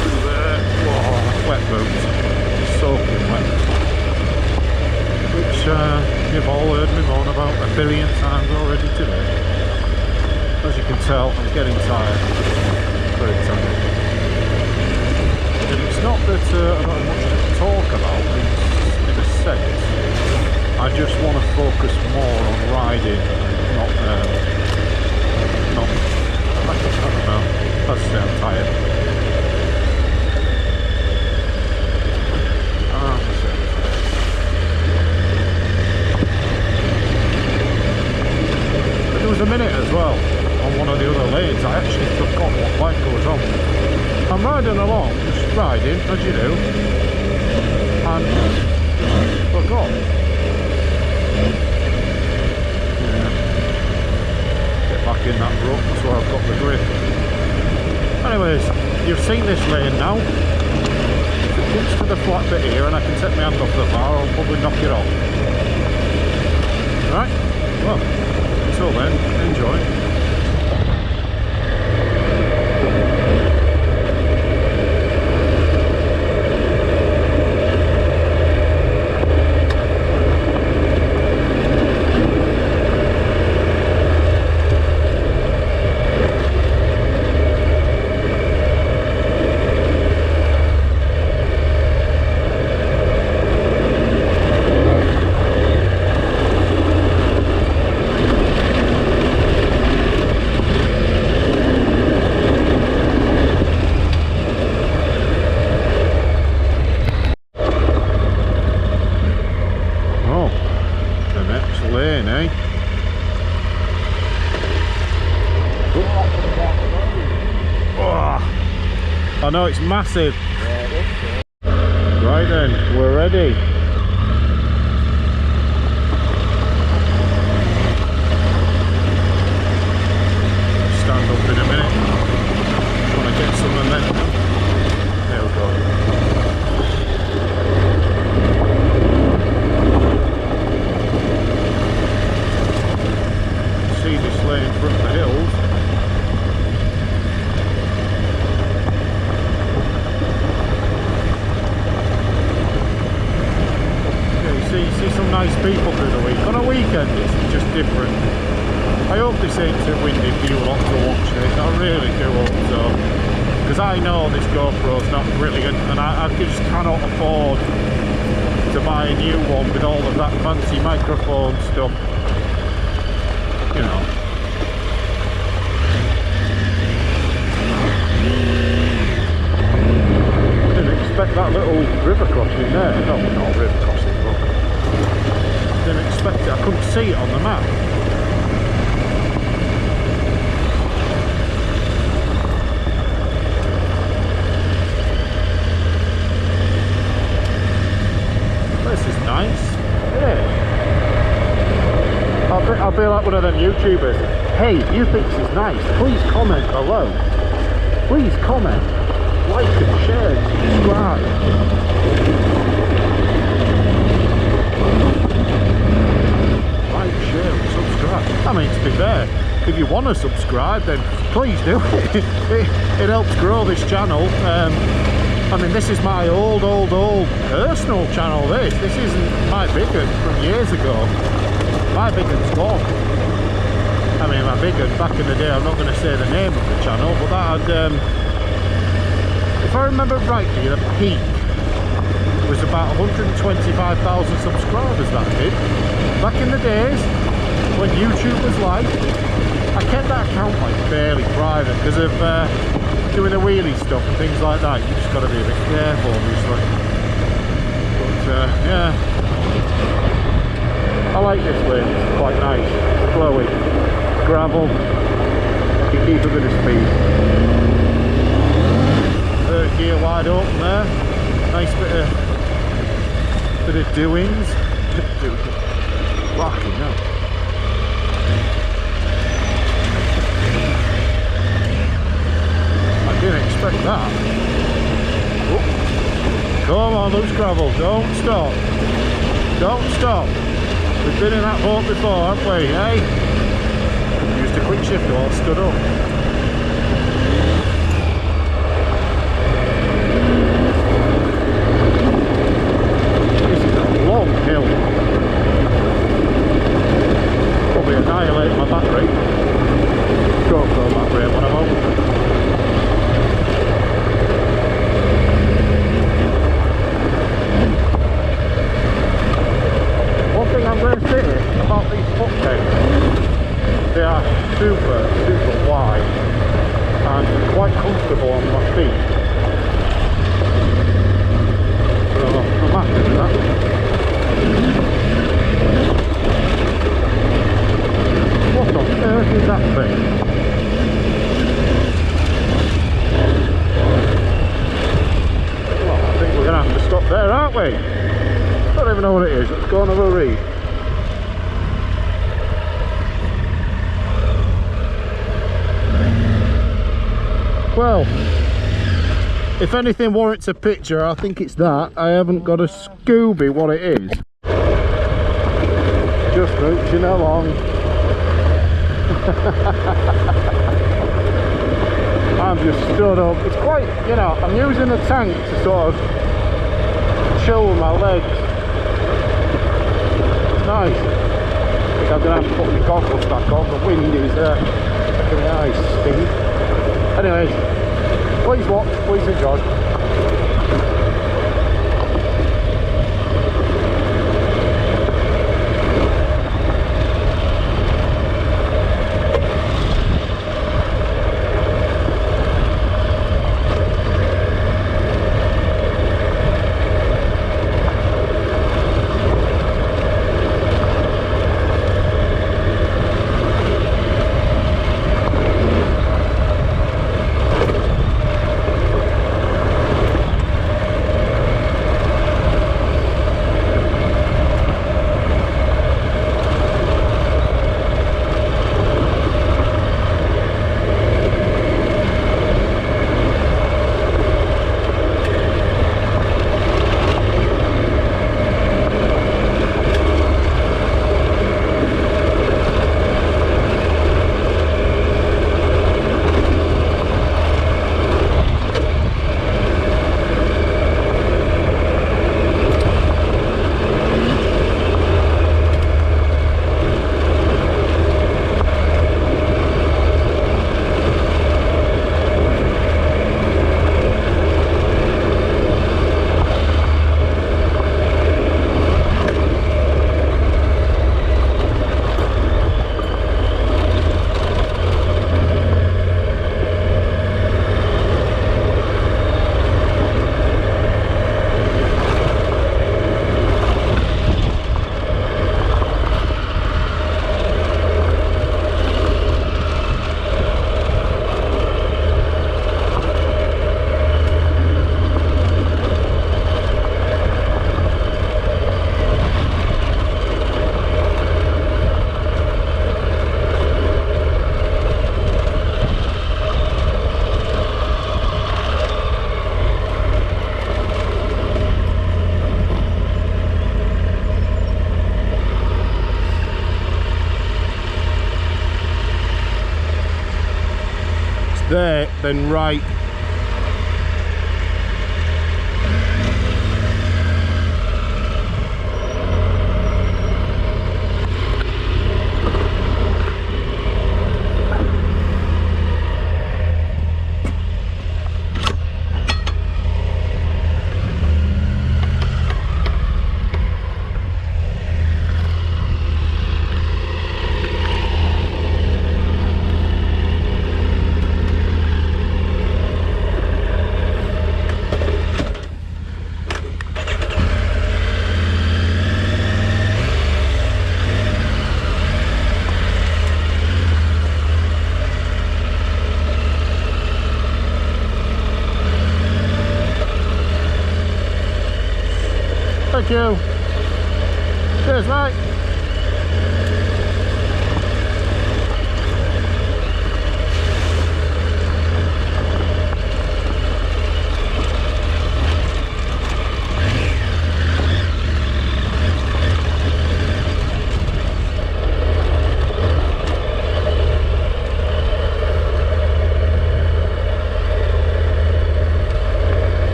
Through there, whoa, wet boots, soaking wet. Which you've all heard me moan about a billion times already today. As you can tell, I'm getting tired, very tired. And it's not that I don't have much to talk about in a sense. I just want to focus more on riding, not I don't know, let's say I'm tired. But there was a minute as well on one of the other lanes I actually forgot what bike I was on. I'm riding along, just riding as you do, and forgot. Back in that rut, that's where I've got the grip. Anyways, you've seen this lane now. If it gets to the flat bit here and I can take my hand off the bar, I'll probably knock it off. Right, well, until then, enjoy. I know it's massive. Right then, we're ready. this, I really do hope so. Because I know this GoPro's not brilliant, and I just cannot afford to buy a new one with all of that fancy microphone stuff. You know. I didn't expect that little river crossing there. No, not river crossing, but I didn't expect it. I couldn't see it on the map. This is nice, isn't it? I'll be like one of them YouTubers. Hey, if you think this is nice, please comment below. Please comment, like and share and subscribe. Like, share and subscribe. I mean, to be fair, if you want to subscribe, then please do. It helps grow this channel. I mean, this is my old personal channel. This isn't my big one from years ago. My big one's gone. I mean, my big one back in the day, I'm not going to say the name of the channel, but that had, if I remember rightly, the peak was about 125,000 subscribers, that did. Back in the days, when YouTube was live, I kept that account like fairly private because of doing the wheelie stuff and things like that. You just got to be a bit careful, obviously. But yeah, I like this lane. It's quite nice, flowy, gravel. You can keep a bit of speed. Third gear wide open there. Nice bit of doings. Fucking hell. Didn't expect that. Oh. Come on, loose gravel, don't stop. Don't stop. We've been in that boat before, haven't we, eh? Used a quick shift or stood up. This is a long hill. Probably annihilate my battery. GoPro battery when I'm home. I'm going to say about these foot pegs, they are super wide and quite comfortable on my feet. So I'm happy with that. What on earth is that thing? Well, I think we're going to have to stop there, aren't we? I don't even know what it is. Let's go and have a read. Well, if anything warrants a picture, I think it's that. I haven't got a Scooby what it is. Just mooching along. I'm just stood up. It's quite, you know, I'm using the tank to sort of chill with my legs. It's nice. I think I'm going to have to put my goggles back on. The wind is making my eyes sting. Anyways, please watch, please enjoy. there, then right. Thank you. Cheers, mate.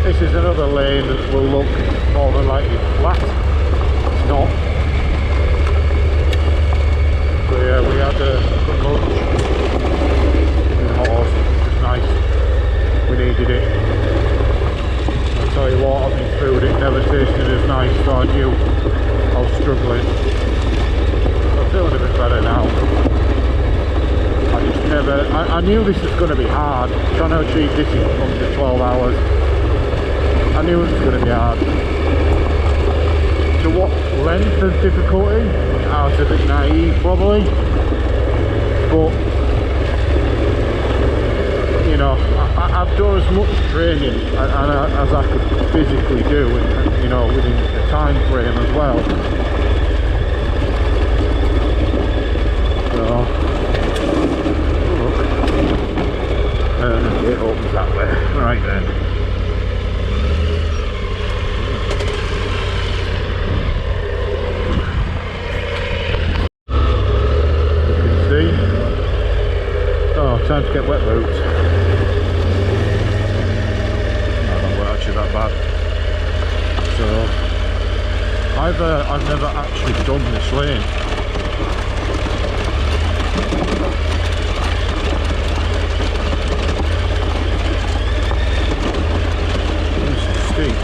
This is another lane that will look more than likely flat. It's not. So yeah, we had some lunch in Hawes, which was nice. We needed it. I'll tell you what, on this food, it never tasted as nice, so I knew I was struggling. I'm feeling a bit better now. I just never, I knew this was going to be hard, trying to achieve this in under 12 hours. I knew it was going to be hard. To what length of difficulty? I was a bit naive probably, but you know, I've done as much training as I could physically do, and you know, within a time frame as well. So, look, it opens that way, right then. Time to get wet boots. No, they weren't actually that bad. So I've never actually done this lane. It's steep.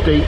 steep.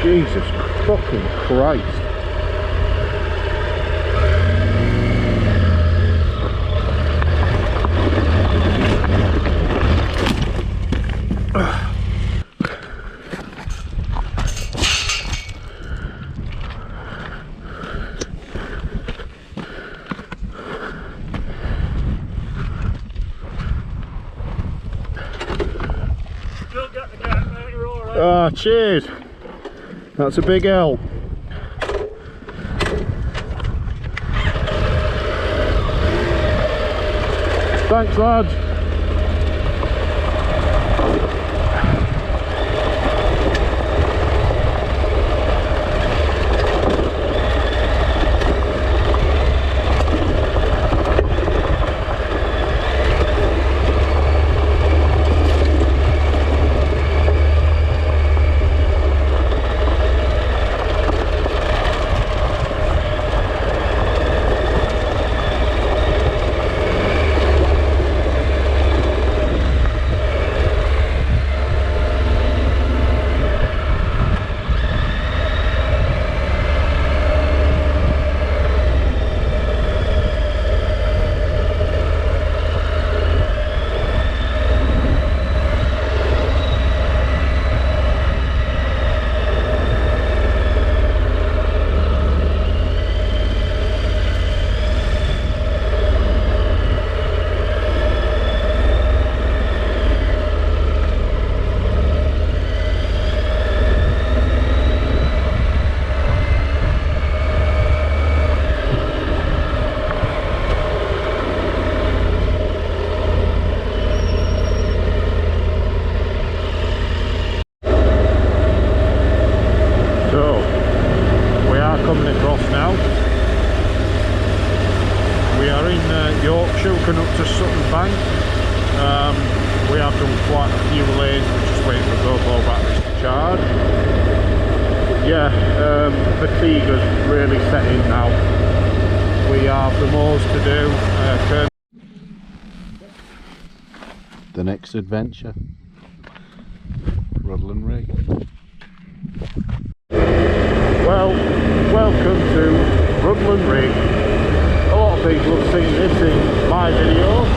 Jesus fucking Christ. Don't get the cat, mate, you're alright. Ah, cheers. That's a big help. Thanks, lads. Yorkshire up to Sutton Bank. We have done quite a few lanes, we're just waiting for GoPro batteries to charge. But yeah, fatigue has really set in now. We have the most to do. The next adventure, Upland Rig. Well, welcome to Upland Rig. A lot of people have seen this in my videos,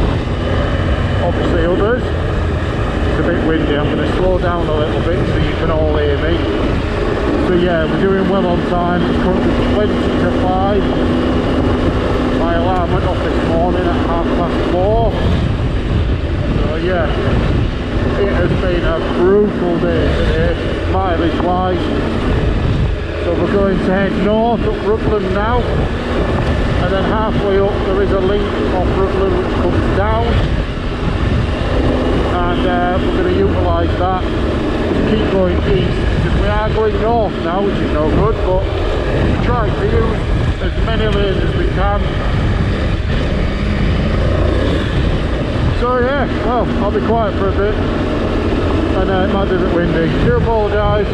obviously others. It's a bit windy, I'm going to slow down a little bit so you can all hear me. So yeah, we're doing well on time. It's currently 20 to 5. My alarm went off this morning at 4:30. So yeah, it has been a brutal day today, mileage wise. So we're going to head north up Upland now, and then halfway up there is a link off Upland which comes down, and we're going to utilise that to keep going east, because we are going north now, which is no good, but try to use as many lanes as we can. So yeah, well, I'll be quiet for a bit, and it might be a bit windy. Do apologise.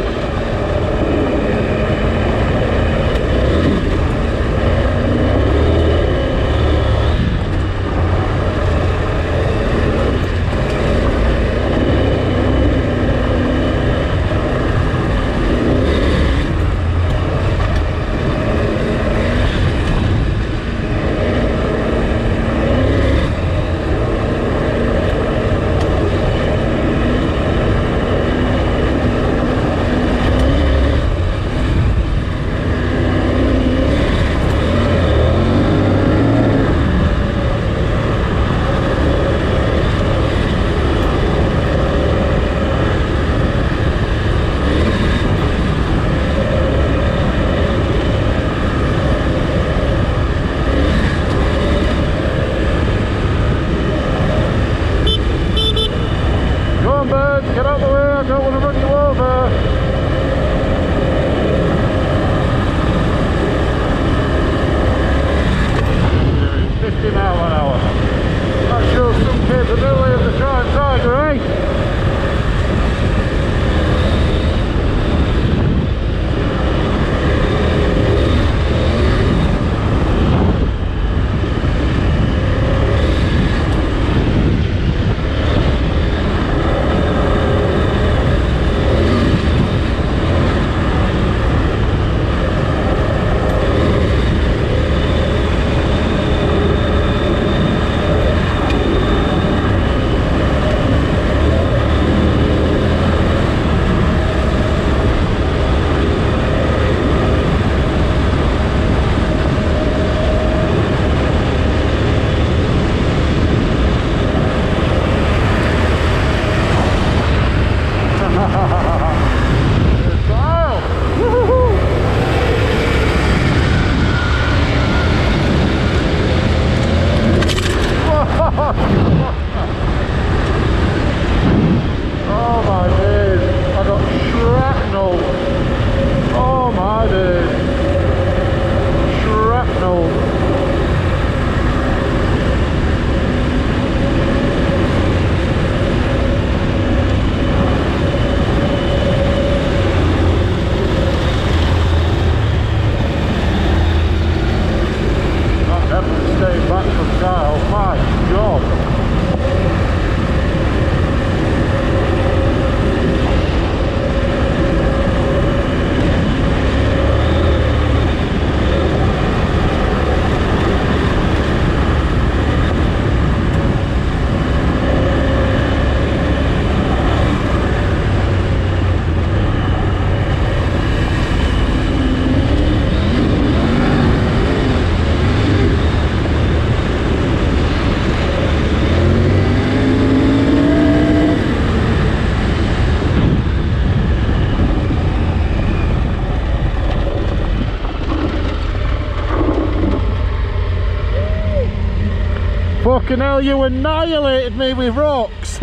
Fucking hell, you annihilated me with rocks.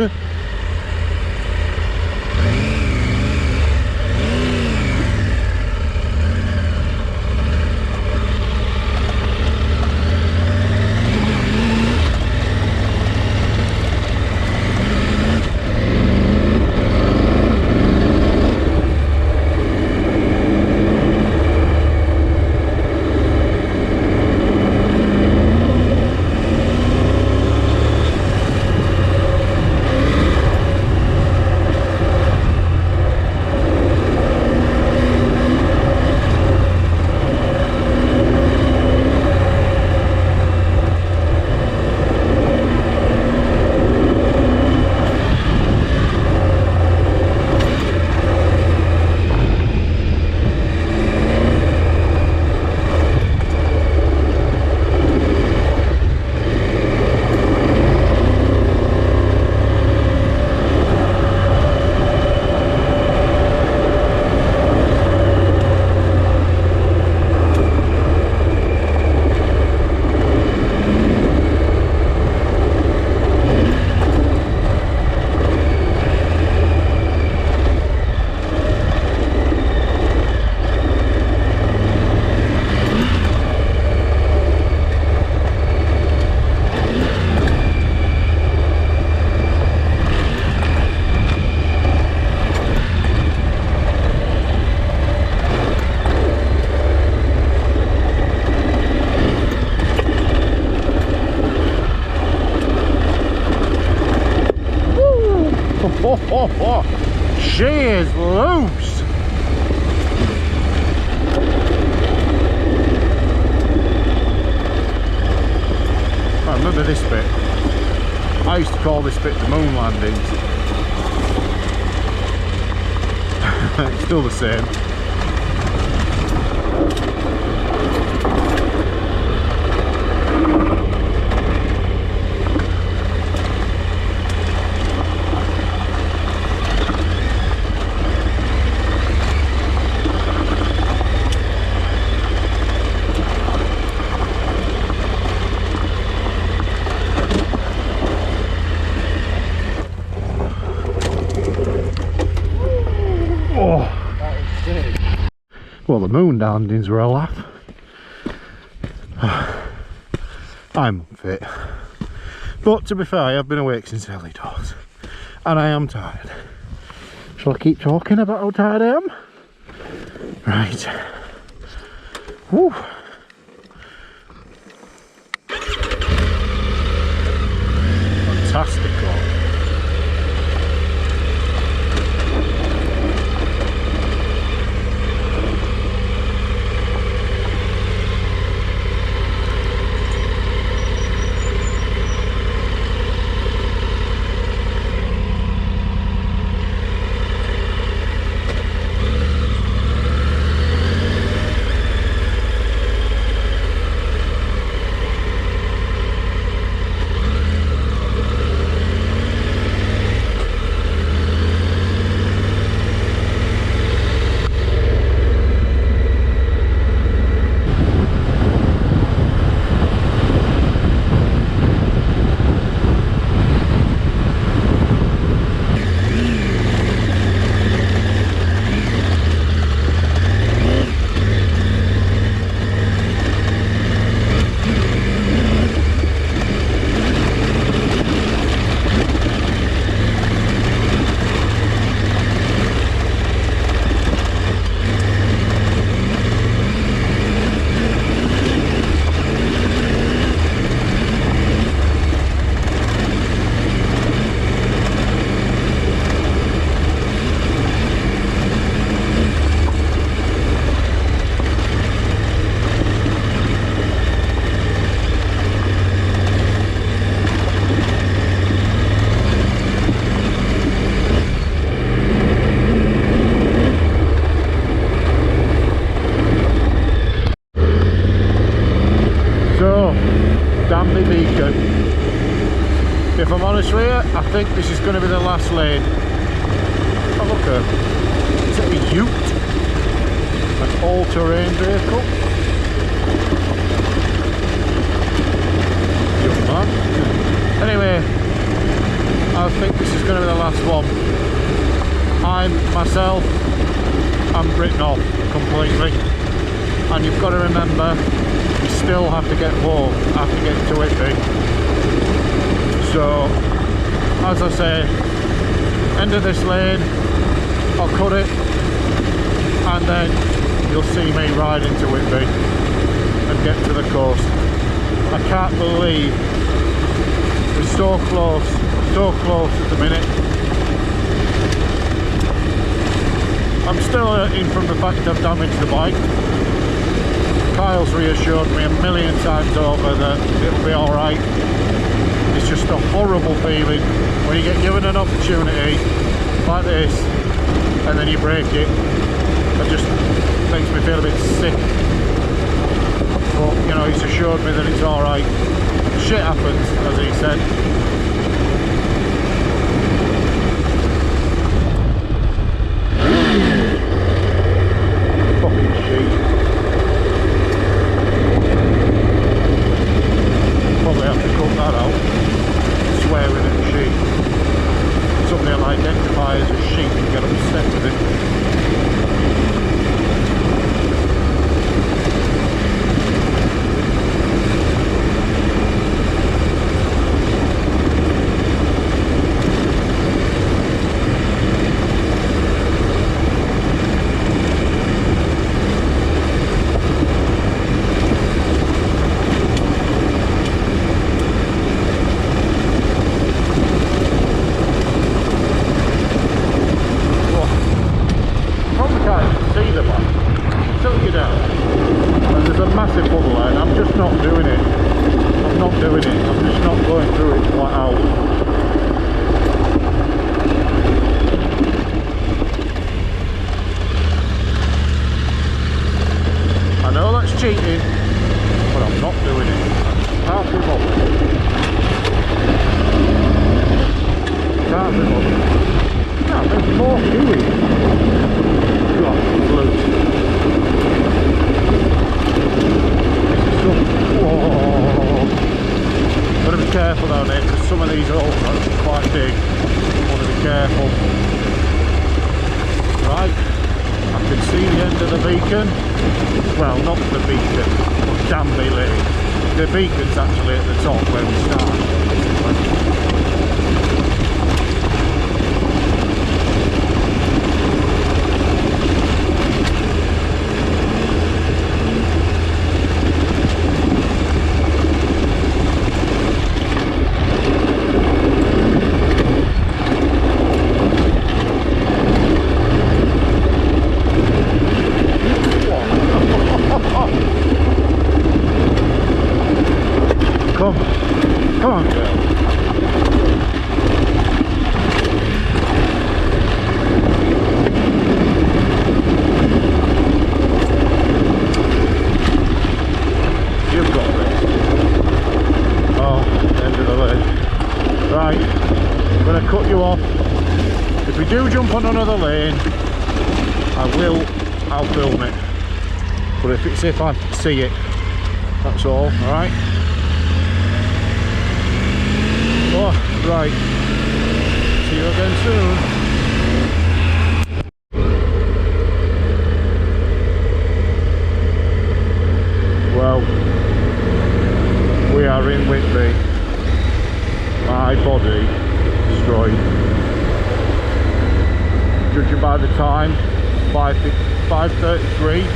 She is loose. I remember this bit. I used to call this bit the moon landings. It's still the same. Well, the moon landings were a laugh. I'm unfit. But to be fair, I have been awake since early doors. And I am tired. Shall I keep talking about how tired I am? Right. Woo. Fantastic walk. If I'm honest with you, I think this is going to be the last lane. Oh look, is it a ute? An all-terrain vehicle? Young man. Anyway, I think this is going to be the last one. I'm written off completely, and you've got to remember you still have to get home, have to get to Whitby. So as I say, end of this lane, I'll cut it, and then you'll see me ride into Whitby and get to the coast. I can't believe we're so close at the minute. I'm still hurting from the fact I've damaged the bike. Kyle's reassured me a million times over that it'll be alright. It's just a horrible feeling when you get given an opportunity like this and then you break it. It just makes me feel a bit sick. But you know, he's assured me that it's alright. Shit happens, as he said. Fucking sheep. Probably have to cut that out. Swearing at sheep. Something I'll identify as a sheep and get upset with it. Cheating, but I'm not doing it. Can't be bothered. Can't be bothered. Nah, there's more doing. God, loot. Whoa. Gotta be careful down there because some of these are all quite big. Gotta be careful. Right. I can see the end of the beacon. Well, not the beacon, but Danby Lane. The beacon's actually at the top where we start. Come on, girl. You've got this. Oh, end of the lane. Right, I'm going to cut you off. If we do jump on another lane, I'll film it. But if I see it, that's all, alright? Oh, right. See you again soon. Well, we are in Whitby. My body destroyed. Judging by the time, 5:33,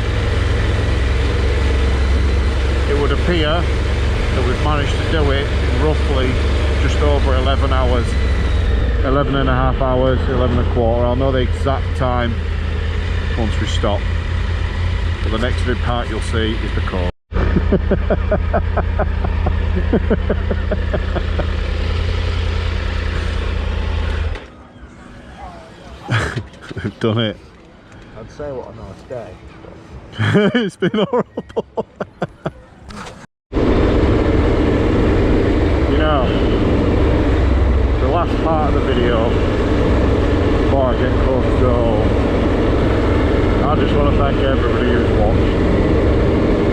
it would appear that we've managed to do it in roughly just over 11 hours, 11 and a half hours, 11 and a quarter. I'll know the exact time once we stop. But the next vid part you'll see is the course. We've done it. I'd say what a nice day. It's been horrible. You know, the last part of the video before I get close to home, I just want to thank everybody who's watched,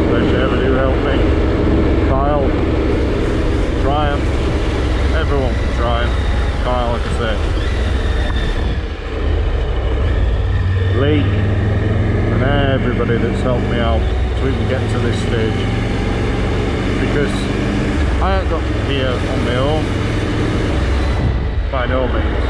especially everybody who helped me, Kyle, Brian, everyone for trying. Kind of like I say. Lee and everybody that's helped me out to even get to this stage. Because I ain't got here on my own. By no means.